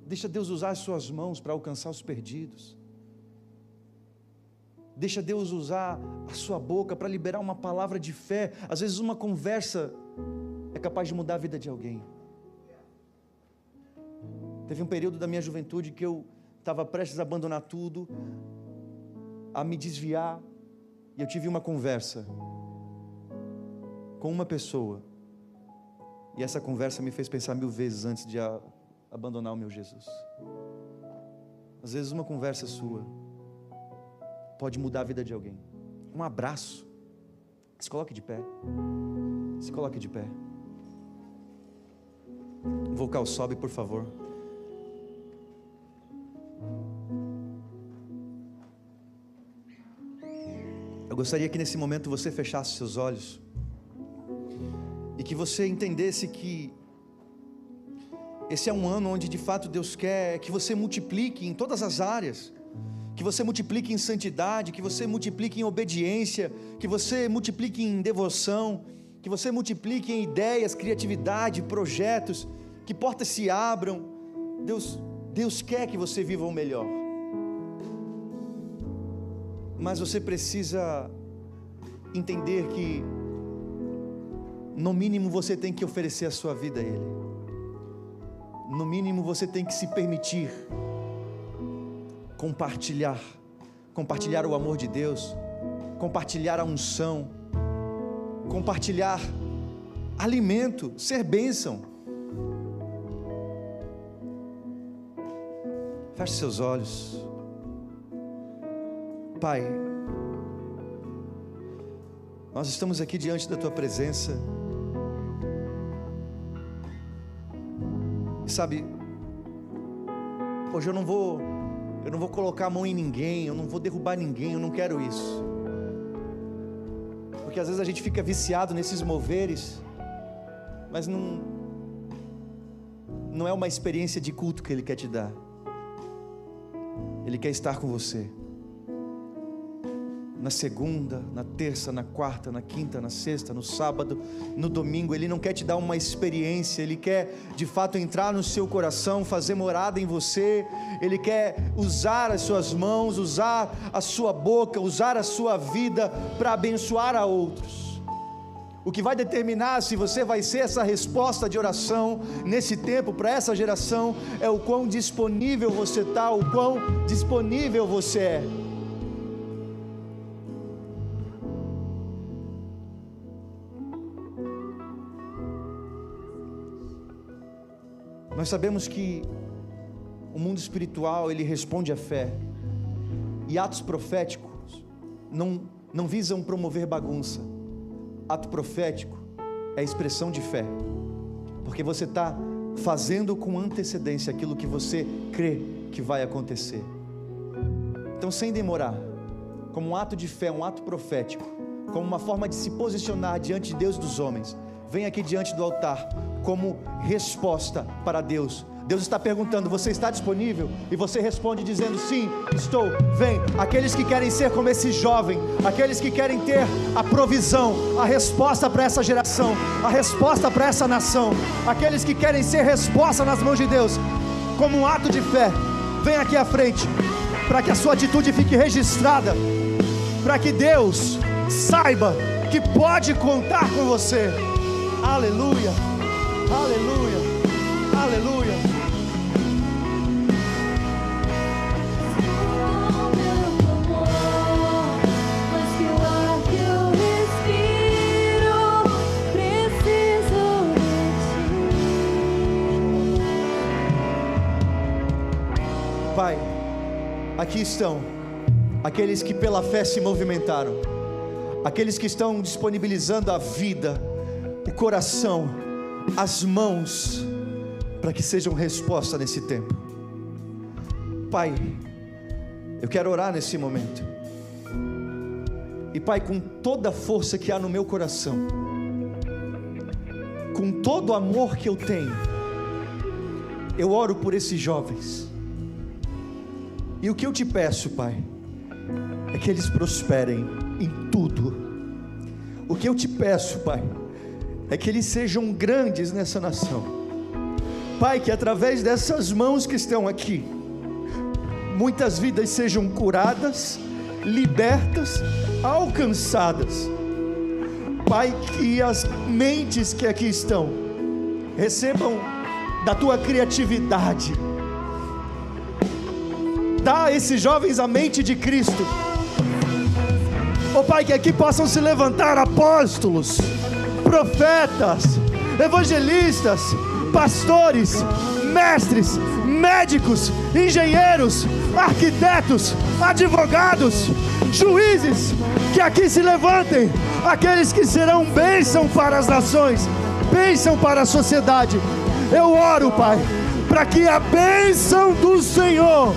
deixa Deus usar as suas mãos para alcançar os perdidos, deixa Deus usar a sua boca para liberar uma palavra de fé. Às vezes uma conversa é capaz de mudar a vida de alguém. Teve um período da minha juventude que eu estava prestes a abandonar tudo, a me desviar, e eu tive uma conversa com uma pessoa, e essa conversa me fez pensar 1000 vezes antes de abandonar o meu Jesus. Às vezes uma conversa sua pode mudar a vida de alguém. Um abraço. Se coloque de pé. Se coloque de pé. O vocal sobe, por favor. Eu gostaria que nesse momento você fechasse seus olhos e que você entendesse que esse é um ano onde de fato Deus quer que você multiplique em todas as áreas, que você multiplique em santidade, que você multiplique em obediência, que você multiplique em devoção, que você multiplique em ideias, criatividade, projetos, que portas se abram. Deus quer que você viva o melhor, mas você precisa entender que no mínimo você tem que oferecer a sua vida a Ele. No mínimo você tem que se permitir compartilhar o amor de Deus, compartilhar a unção, compartilhar alimento, ser bênção. Feche seus olhos. Pai, nós estamos aqui diante da Tua presença. Sabe, hoje eu não vou colocar a mão em ninguém, eu não vou derrubar ninguém, eu não quero isso. Porque às vezes a gente fica viciado nesses moveres, mas não é uma experiência de culto que Ele quer te dar. Ele quer estar com você na segunda, na terça, na quarta, na quinta, na sexta, no sábado, no domingo. Ele não quer te dar uma experiência, Ele quer de fato entrar no seu coração, fazer morada em você. Ele quer usar as suas mãos, usar a sua boca, usar a sua vida para abençoar a outros. O que vai determinar se você vai ser essa resposta de oração nesse tempo para essa geração é o quão disponível você está, o quão disponível você é. Nós sabemos que o mundo espiritual, ele responde à fé, e atos proféticos não visam promover bagunça. Ato profético é expressão de fé, porque você está fazendo com antecedência aquilo que você crê que vai acontecer. Então, sem demorar, como um ato de fé, um ato profético, como uma forma de se posicionar diante de Deus e dos homens, vem aqui diante do altar como resposta para Deus, Deus está perguntando: você está disponível? E você responde dizendo: sim, estou. Vem. Aqueles que querem ser como esse jovem, aqueles que querem ter a provisão, a resposta para essa geração, a resposta para essa nação, aqueles que querem ser resposta nas mãos de Deus, como um ato de fé, vem aqui à frente, para que a sua atitude fique registrada, para que Deus saiba que pode contar com você. Aleluia, aleluia, aleluia. Pai, aqui estão aqueles que pela fé se movimentaram, aqueles que estão disponibilizando a vida, o coração, as mãos, para que sejam resposta nesse tempo. Pai, eu quero orar nesse momento, e Pai, com toda a força que há no meu coração, com todo o amor que eu tenho, eu oro por esses jovens. E o que eu te peço, Pai, é que eles prosperem em tudo. O que eu te peço, Pai, é que eles sejam grandes nessa nação. Pai, que através dessas mãos que estão aqui, muitas vidas sejam curadas, libertas, alcançadas. Pai, que as mentes que aqui estão recebam da tua criatividade. Dá a esses jovens a mente de Cristo. Oh Pai, que aqui possam se levantar apóstolos, profetas, evangelistas, pastores, mestres, médicos, engenheiros, arquitetos, advogados, juízes, que aqui se levantem aqueles que serão bênção para as nações, bênção para a sociedade. Eu oro, Pai, para que a bênção do Senhor,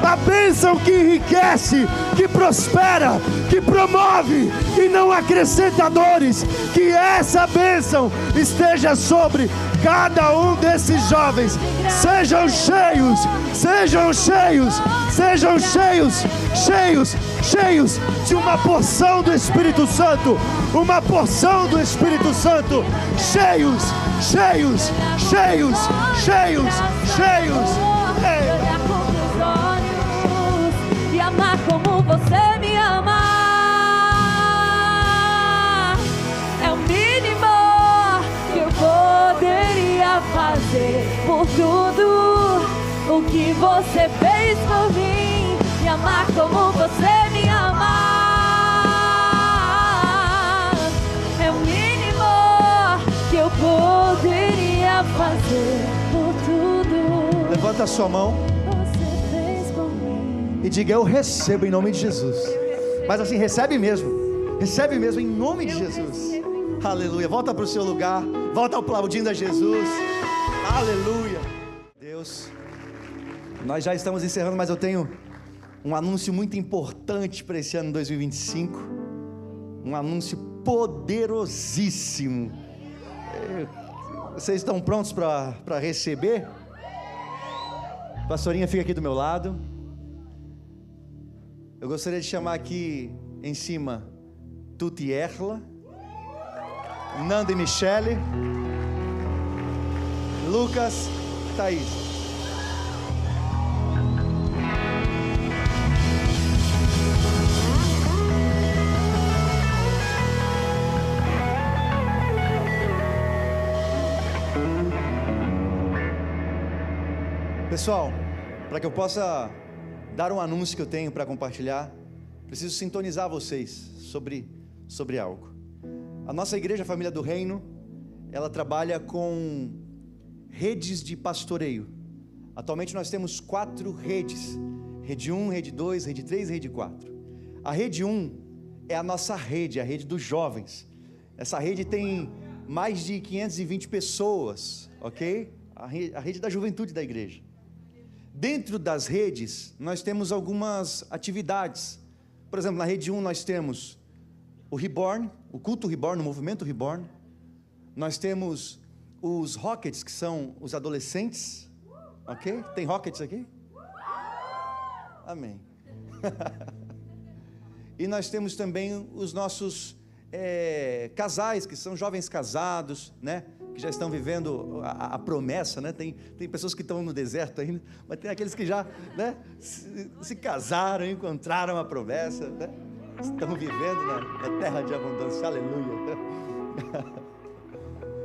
a bênção que enriquece, que prospera, que promove e não acrescenta dores, que essa bênção esteja sobre cada um desses jovens. Sejam cheios, sejam cheios, sejam cheios, cheios, cheios de uma porção do Espírito Santo, uma porção do Espírito Santo, cheios, cheios, cheios, cheios, cheios. E amar como você me ama é o mínimo que eu poderia fazer por tudo o que você fez por mim. E amar como você me ama é o mínimo que eu poderia fazer por tudo. Levanta a sua mão e diga: eu recebo em nome de Jesus. Mas assim, recebe mesmo em nome de Jesus. Aleluia. Volta para o seu lugar, volta aplaudindo a Jesus. Aleluia. Deus, nós já estamos encerrando, mas eu tenho um anúncio muito importante para esse ano 2025, um anúncio poderosíssimo. Vocês estão prontos para receber? A pastorinha fica aqui do meu lado. Eu gostaria de chamar aqui em cima Tuti Erla, Nanda e Michele, Lucas, Thaís. Pessoal, para que eu possa dar um anúncio que eu tenho para compartilhar, preciso sintonizar vocês sobre algo. A nossa igreja, a Família do Reino, ela trabalha com redes de pastoreio. Atualmente nós temos 4 redes: Rede 1, Rede 2, Rede 3 e Rede 4. A Rede 1 é a nossa rede, a rede dos jovens. Essa rede tem mais de 520 pessoas, ok? A rede da juventude da igreja. Dentro das redes, nós temos algumas atividades. Por exemplo, na Rede 1 nós temos o Reborn, o culto Reborn, o movimento Reborn. Nós temos os Rockets, que são os adolescentes, Ok? Tem Rockets aqui? Amém. E nós temos também os nossos casais, que são jovens casados, né? Que já estão vivendo a promessa, né? Tem pessoas que estão no deserto ainda, mas tem aqueles que já, né, se casaram, encontraram a promessa, né? Estão vivendo na terra de abundância, aleluia.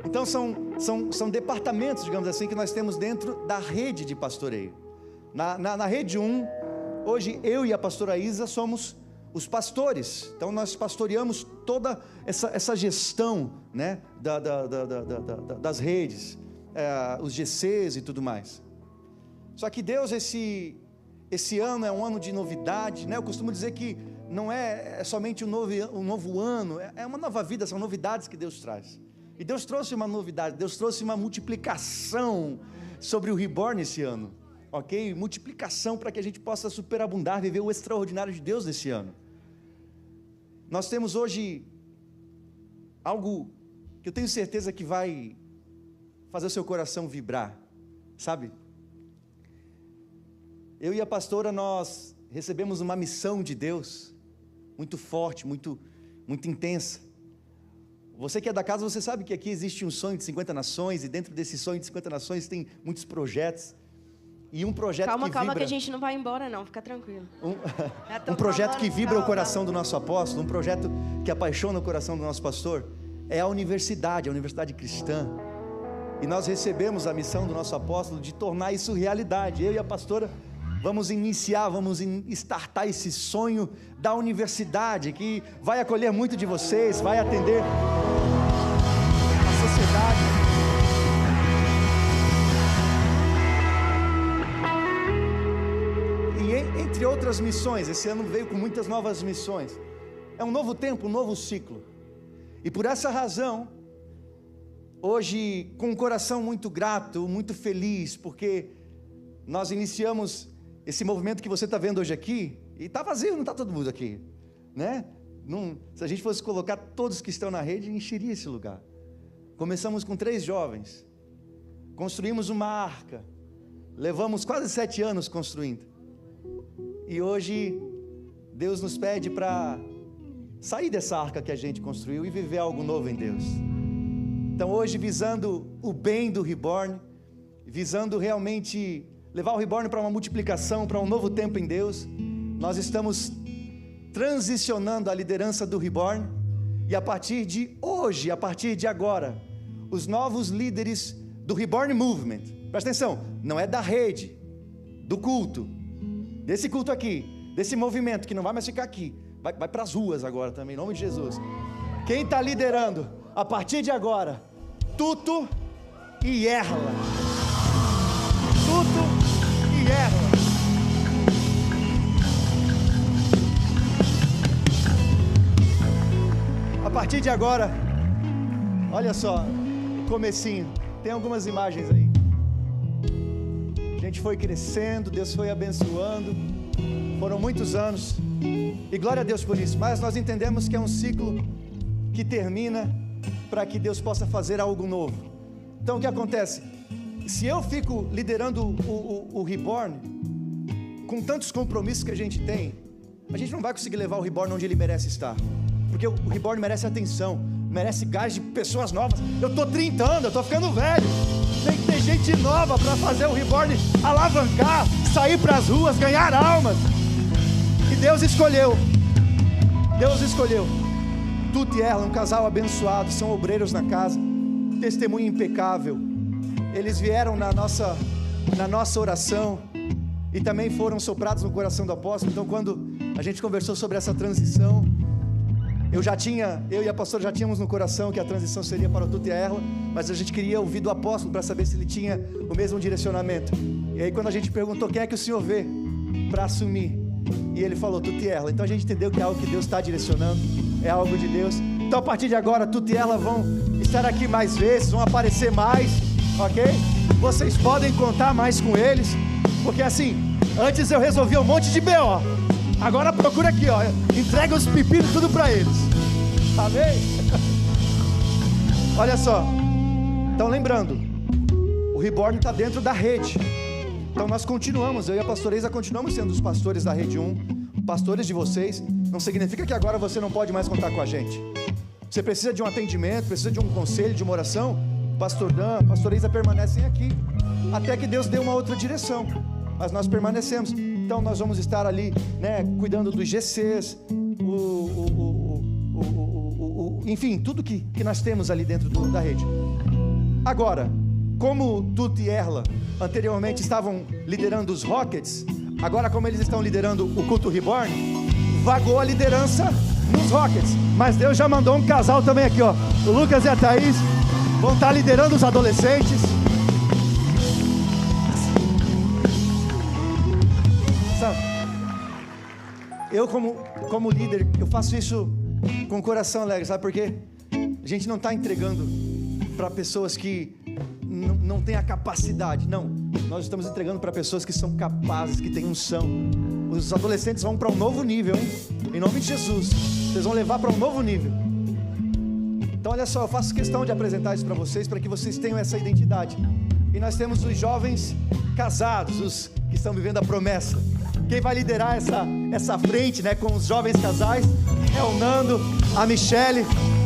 Então são departamentos, digamos assim, que nós temos dentro da rede de pastoreio. Na rede 1, hoje eu e a pastora Isa somos os pastores. Então nós pastoreamos toda essa gestão, né, das redes, os GCs e tudo mais. Só que Deus, esse ano é um ano de novidade, né? Eu costumo dizer que não é somente um novo ano, é uma nova vida, são novidades que Deus traz. E Deus trouxe uma novidade, Deus trouxe uma multiplicação sobre o Reborn esse ano, ok? Multiplicação para que a gente possa superabundar, viver o extraordinário de Deus nesse ano. Nós temos hoje algo que eu tenho certeza que vai fazer o seu coração vibrar, sabe? Eu e a pastora, nós recebemos uma missão de Deus, muito forte, muito intensa. Você que é da casa, você sabe que aqui existe um sonho de 50 nações, e dentro desse sonho de 50 nações tem muitos projetos, e um projeto calma, que vibra... Calma, que a gente não vai embora não, fica tranquilo. Um projeto que vibra o coração do nosso apóstolo, um projeto que apaixona o coração do nosso pastor, é a universidade cristã. E nós recebemos a missão do nosso apóstolo de tornar isso realidade. Eu e a pastora vamos startar esse sonho da universidade, que vai acolher muito de vocês, vai atender a sociedade. E entre outras missões, esse ano veio com muitas novas missões. É um novo tempo, um novo ciclo. E por essa razão, hoje com um coração muito grato, muito feliz, porque nós iniciamos esse movimento que você está vendo hoje aqui, e está vazio, não está todo mundo aqui, né? Se a gente fosse colocar todos que estão na rede, encheria esse lugar. Começamos com 3 jovens, construímos uma arca, levamos quase 7 anos construindo, e hoje Deus nos pede para sair dessa arca que a gente construiu e viver algo novo em Deus. Então hoje, visando o bem do Reborn, visando realmente levar o Reborn para uma multiplicação, para um novo tempo em Deus, nós estamos transicionando a liderança do Reborn, e a partir de hoje, a partir de agora, os novos líderes do Reborn Movement, presta atenção, não é da rede, do culto, desse culto aqui, desse movimento que não vai mais ficar aqui, vai para as ruas agora também, em nome de Jesus. Quem está liderando a partir de agora? Tuto e Erla. Tuto e Erla. A partir de agora, olha só, comecinho, tem algumas imagens aí. A gente foi crescendo, Deus foi abençoando, foram muitos anos, e glória a Deus por isso, mas nós entendemos que é um ciclo que termina para que Deus possa fazer algo novo. Então o que acontece? Se eu fico liderando o Reborn, com tantos compromissos que a gente tem, a gente não vai conseguir levar o Reborn onde ele merece estar, porque o Reborn merece atenção, merece gás de pessoas novas. Eu estou 30 anos, eu estou ficando velho, tem que ter gente nova para fazer o Reborn alavancar, sair para as ruas, ganhar almas. E Deus escolheu Tuto e Erla, um casal abençoado, são obreiros na casa, testemunho impecável. Eles vieram na nossa oração e também foram soprados no coração do apóstolo. Então quando a gente conversou sobre essa transição, eu e a pastora já tínhamos no coração que a transição seria para o Tuto e a Erla, mas a gente queria ouvir do apóstolo para saber se ele tinha o mesmo direcionamento. E aí quando a gente perguntou quem é que o senhor vê para assumir, e ele falou Tuto e Erla, então a gente entendeu que é algo que Deus está direcionando, é algo de Deus. Então a partir de agora Tuto e Erla vão estar aqui mais vezes, vão aparecer mais, ok? Vocês podem contar mais com eles, porque assim, antes eu resolvia um monte de B.O., agora procura aqui, ó, entrega os pepinos tudo para eles, amém? Olha só, então lembrando, o Reborn está dentro da rede, Então nós continuamos, eu e a pastora Isa continuamos sendo os pastores da Rede 1, pastores de vocês. Não significa que agora você não pode mais contar com a gente. Você precisa de um atendimento, precisa de um conselho, de uma oração, pastor Dan, pastora Isa permanecem aqui, até que Deus dê uma outra direção, mas nós permanecemos. Então nós vamos estar ali, né, cuidando dos GCs, enfim, tudo que nós temos ali dentro da rede. Agora, como Tuto e Erla anteriormente estavam liderando os Rockets, agora como eles estão liderando o culto Reborn, vagou a liderança nos Rockets, mas Deus já mandou um casal também aqui, ó. O Lucas e a Thaís vão estar liderando os adolescentes. Eu como líder, eu faço isso com o coração alegre, sabe por quê? A gente não está entregando para pessoas que não têm a capacidade, não. Nós estamos entregando para pessoas que são capazes, que têm unção. Os adolescentes vão para um novo nível, hein? Em nome de Jesus, vocês vão levar para um novo nível. Então olha só, eu faço questão de apresentar isso para vocês, para que vocês tenham essa identidade. E nós temos os jovens casados, os que estão vivendo a promessa. Quem vai liderar essa frente, né, com os jovens casais é o Nando, a Michele,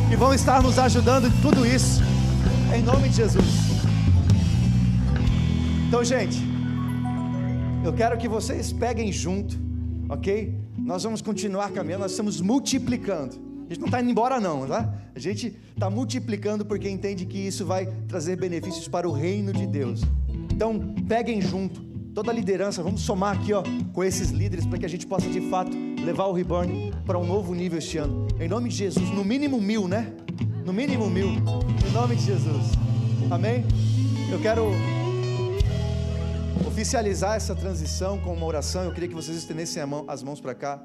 que vão estar nos ajudando em tudo isso, em nome de Jesus. Então, gente, eu quero que vocês peguem junto, ok? Nós vamos continuar caminhando, nós estamos multiplicando. A gente não está indo embora não, tá? A gente está multiplicando porque entende que isso vai trazer benefícios para o reino de Deus. Então, peguem junto. Toda a liderança, vamos somar aqui, ó, com esses líderes, para que a gente possa de fato levar o Reborn para um novo nível este ano, em nome de Jesus. No mínimo 1000, né? No mínimo 1000, em nome de Jesus, amém? Eu quero oficializar essa transição com uma oração. Eu queria que vocês estendessem as mãos para cá,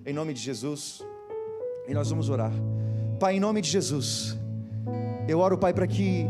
em nome de Jesus, e nós vamos orar. Pai, em nome de Jesus, eu oro, Pai, para que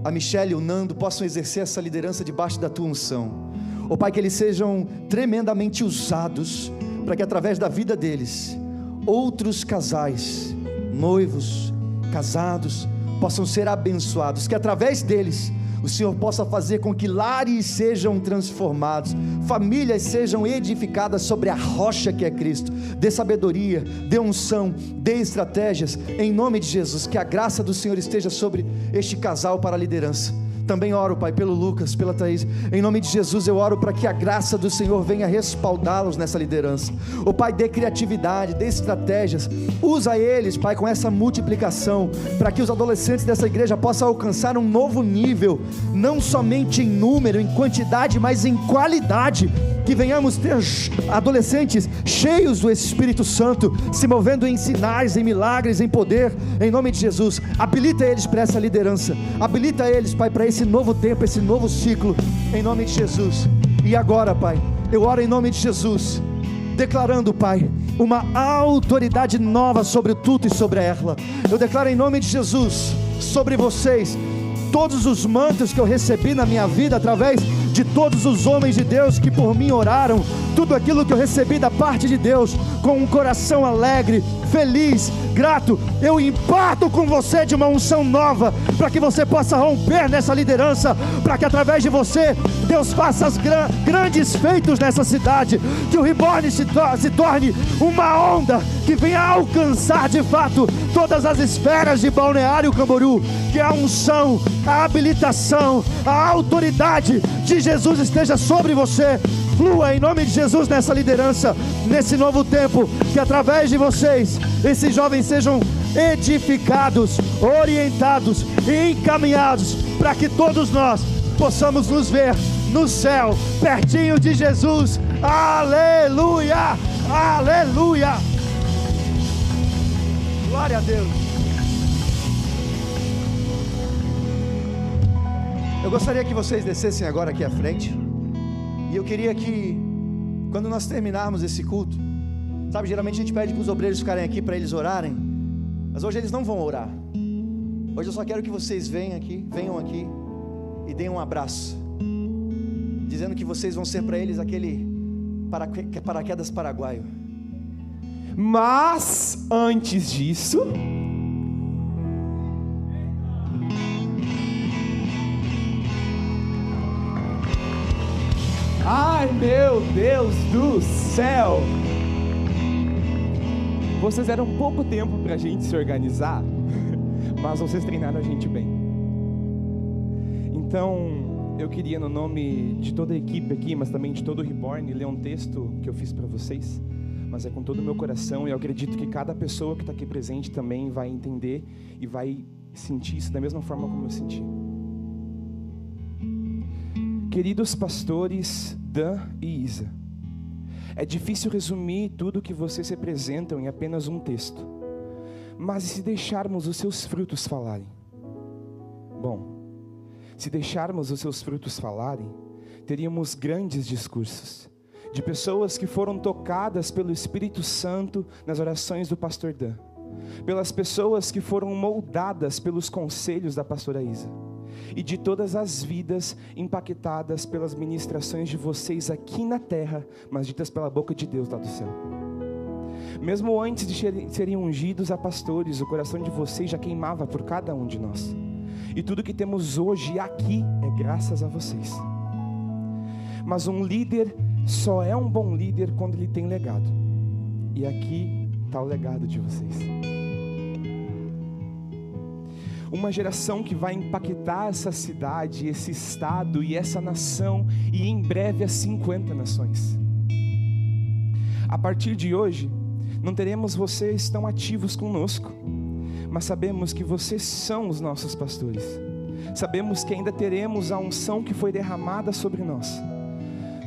a Michele e o Nando possam exercer essa liderança debaixo da tua unção. Ó Pai, que eles sejam tremendamente usados, para que através da vida deles, outros casais, noivos, casados, possam ser abençoados, que através deles, o Senhor possa fazer com que lares sejam transformados, famílias sejam edificadas sobre a rocha que é Cristo. Dê sabedoria, dê unção, dê estratégias, em nome de Jesus. Que a graça do Senhor esteja sobre este casal para a liderança. Também oro, Pai, pelo Lucas, pela Thaís, em nome de Jesus eu oro para que a graça do Senhor venha respaldá-los nessa liderança. Ó Pai, dê criatividade, dê estratégias, usa eles, Pai, com essa multiplicação, para que os adolescentes dessa igreja possam alcançar um novo nível, não somente em número, em quantidade, mas em qualidade. Que venhamos ter adolescentes cheios do Espírito Santo, se movendo em sinais, em milagres, em poder, em nome de Jesus. Habilita eles para essa liderança, habilita eles, Pai, para esse novo tempo, esse novo ciclo, em nome de Jesus. E agora, Pai, eu oro em nome de Jesus, declarando, Pai, uma autoridade nova sobre o Tuto e sobre a Erla. Eu declaro em nome de Jesus, sobre vocês, todos os mantos que eu recebi na minha vida, através de todos os homens de Deus que por mim oraram, tudo aquilo que eu recebi da parte de Deus, com um coração alegre, feliz, grato, eu imparto com você de uma unção nova, para que você possa romper nessa liderança, para que através de você, Deus faça os grandes feitos nessa cidade, que o Reborn se torne uma onda, que venha alcançar de fato todas as esferas de Balneário Camboriú, que a unção, a habilitação, a autoridade de Jesus esteja sobre você. Flua em nome de Jesus nessa liderança, nesse novo tempo, que através de vocês, esses jovens sejam edificados, orientados e encaminhados, para que todos nós possamos nos ver no céu, pertinho de Jesus. Aleluia, aleluia, glória a Deus. Eu gostaria que vocês descessem agora aqui à frente, e eu queria que, quando nós terminarmos esse culto, sabe, geralmente a gente pede para os obreiros ficarem aqui para eles orarem, mas hoje eles não vão orar. Hoje eu só quero que vocês venham aqui e deem um abraço, dizendo que vocês vão ser para eles aquele paraquedas paraguaio. Mas antes disso, Ai, meu Deus do céu! Vocês deram pouco tempo pra gente se organizar, mas vocês treinaram a gente bem. Então, eu queria, no nome de toda a equipe aqui, mas também de todo o Reborn, ler um texto que eu fiz para vocês, mas é com todo o meu coração, e eu acredito que cada pessoa que está aqui presente também vai entender e vai sentir isso da mesma forma como eu senti. Queridos pastores Dan e Isa, é difícil resumir tudo que vocês representam em apenas um texto, mas e se deixarmos os seus frutos falarem? Bom, se deixarmos os seus frutos falarem, teríamos grandes discursos, de pessoas que foram tocadas pelo Espírito Santo nas orações do pastor Dan, pelas pessoas que foram moldadas pelos conselhos da pastora Isa, e de todas as vidas impactadas pelas ministrações de vocês aqui na terra, mas ditas pela boca de Deus lá do céu. Mesmo antes de serem ungidos a pastores, o coração de vocês já queimava por cada um de nós. E tudo que temos hoje aqui é graças a vocês. Mas um líder só é um bom líder quando ele tem legado. E aqui está o legado de vocês. Uma geração que vai impactar essa cidade, esse estado e essa nação, e em breve as 50 nações. A partir de hoje, não teremos vocês tão ativos conosco, mas sabemos que vocês são os nossos pastores. Sabemos que ainda teremos a unção que foi derramada sobre nós.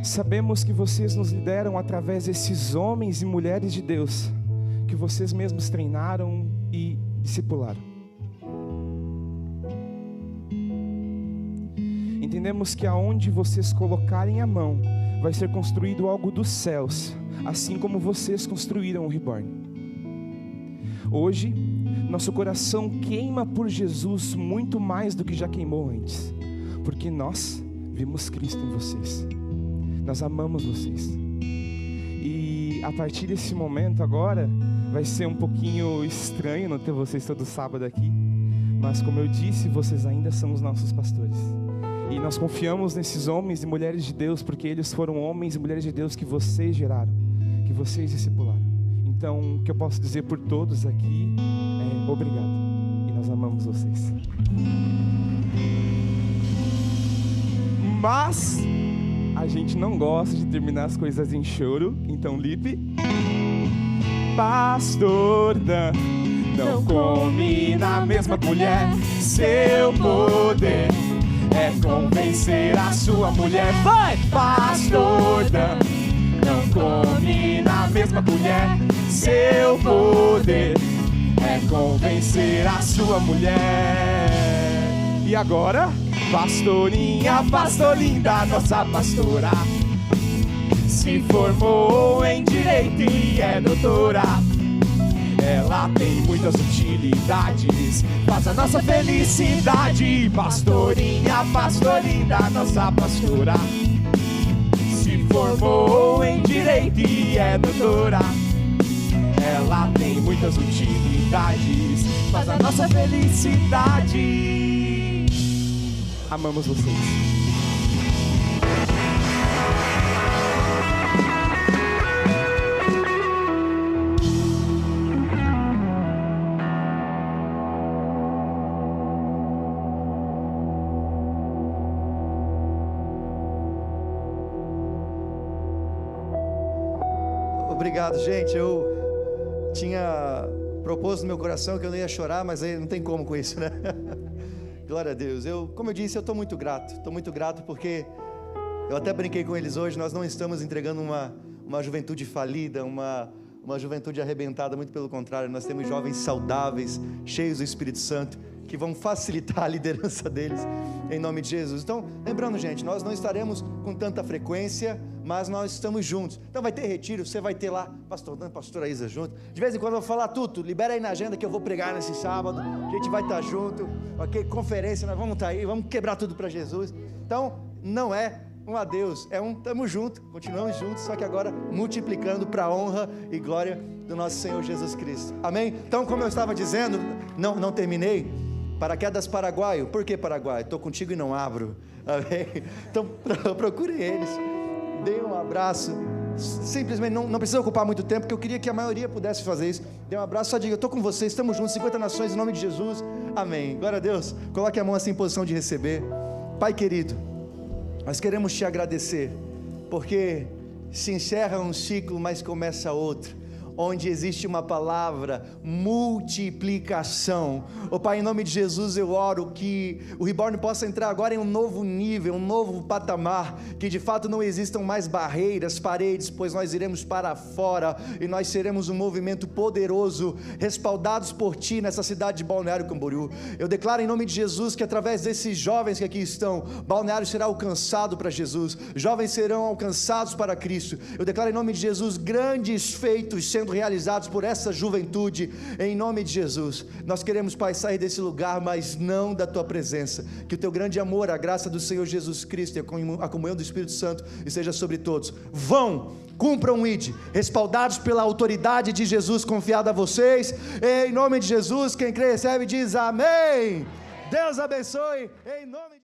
Sabemos que vocês nos lideram através desses homens e mulheres de Deus, que vocês mesmos treinaram e discipularam. Entendemos que aonde vocês colocarem a mão, vai ser construído algo dos céus, assim como vocês construíram o Reborn. Hoje, nosso coração queima por Jesus muito mais do que já queimou antes, porque nós vimos Cristo em vocês, nós amamos vocês. E a partir desse momento agora, vai ser um pouquinho estranho não ter vocês todo sábado aqui, mas como eu disse, vocês ainda são os nossos pastores. E nós confiamos nesses homens e mulheres de Deus, porque eles foram homens e mulheres de Deus que vocês geraram, que vocês discipularam. Então, o que eu posso dizer por todos aqui é obrigado. E nós amamos vocês. Mas a gente não gosta de terminar as coisas em choro. Então, Lipe, Pastor Dan não come na mesma colher. Seu poder é convencer a sua mulher. Vai! Pastor Dan não come na mesma colher. Seu poder é convencer a sua mulher. E agora, pastorinha, pastorinda, nossa pastora, se formou em direito e é doutora. Ela tem muitas utilidades, faz a nossa felicidade. Pastorinha, pastorinda, nossa pastora, se formou em direito e é doutora. Ela tem muitas utilidades, faz a nossa felicidade. Amamos vocês. Obrigado, gente. Eu tinha proposto no meu coração que eu não ia chorar, mas aí não tem como com isso, né? Glória a Deus. Como eu disse, eu estou muito grato porque eu até brinquei com eles hoje. Nós não estamos entregando uma juventude falida, uma juventude arrebentada, muito pelo contrário. Nós temos jovens saudáveis, cheios do Espírito Santo, que vão facilitar a liderança deles, em nome de Jesus. Então, lembrando, gente, nós não estaremos com tanta frequência, mas nós estamos juntos. Então vai ter retiro, você vai ter lá pastor Dan, pastora Isa junto. De vez em quando eu vou falar tudo, libera aí na agenda que eu vou pregar nesse sábado, a gente vai estar junto, ok? Conferência, nós vamos estar aí, vamos quebrar tudo para Jesus. Então, não é um adeus, é um tamo junto, continuamos juntos, só que agora multiplicando para a honra e glória do nosso Senhor Jesus Cristo. Amém? Então, como eu estava dizendo, não terminei. Paraquedas Paraguaio. Por que Paraguai? Estou contigo e não abro. Amém? Então procurem eles. Dê um abraço. Simplesmente não precisa ocupar muito tempo, porque eu queria que a maioria pudesse fazer isso. Dê um abraço, só diga: eu estou com vocês, estamos juntos, 50 nações, em nome de Jesus, amém. Glória a Deus. Coloque a mão assim em posição de receber. Pai querido, nós queremos te agradecer, porque se encerra um ciclo, mas começa outro, onde existe uma palavra: multiplicação. Oh Pai, em nome de Jesus eu oro que o Reborn possa entrar agora em um novo nível, um novo patamar, que de fato não existam mais barreiras, paredes, pois nós iremos para fora e nós seremos um movimento poderoso, respaldados por Ti nessa cidade de Balneário Camboriú. Eu declaro em nome de Jesus que através desses jovens que aqui estão, Balneário será alcançado para Jesus, jovens serão alcançados para Cristo. Eu declaro em nome de Jesus grandes feitos sendo realizados por essa juventude, em nome de Jesus. Nós queremos, Pai, sair desse lugar, mas não da Tua presença. Que o Teu grande amor, a graça do Senhor Jesus Cristo e a comunhão do Espírito Santo esteja sobre todos. Vão, cumpram o ID, respaldados pela autoridade de Jesus confiada a vocês, em nome de Jesus. Quem crê recebe, diz amém. Deus abençoe, em nome de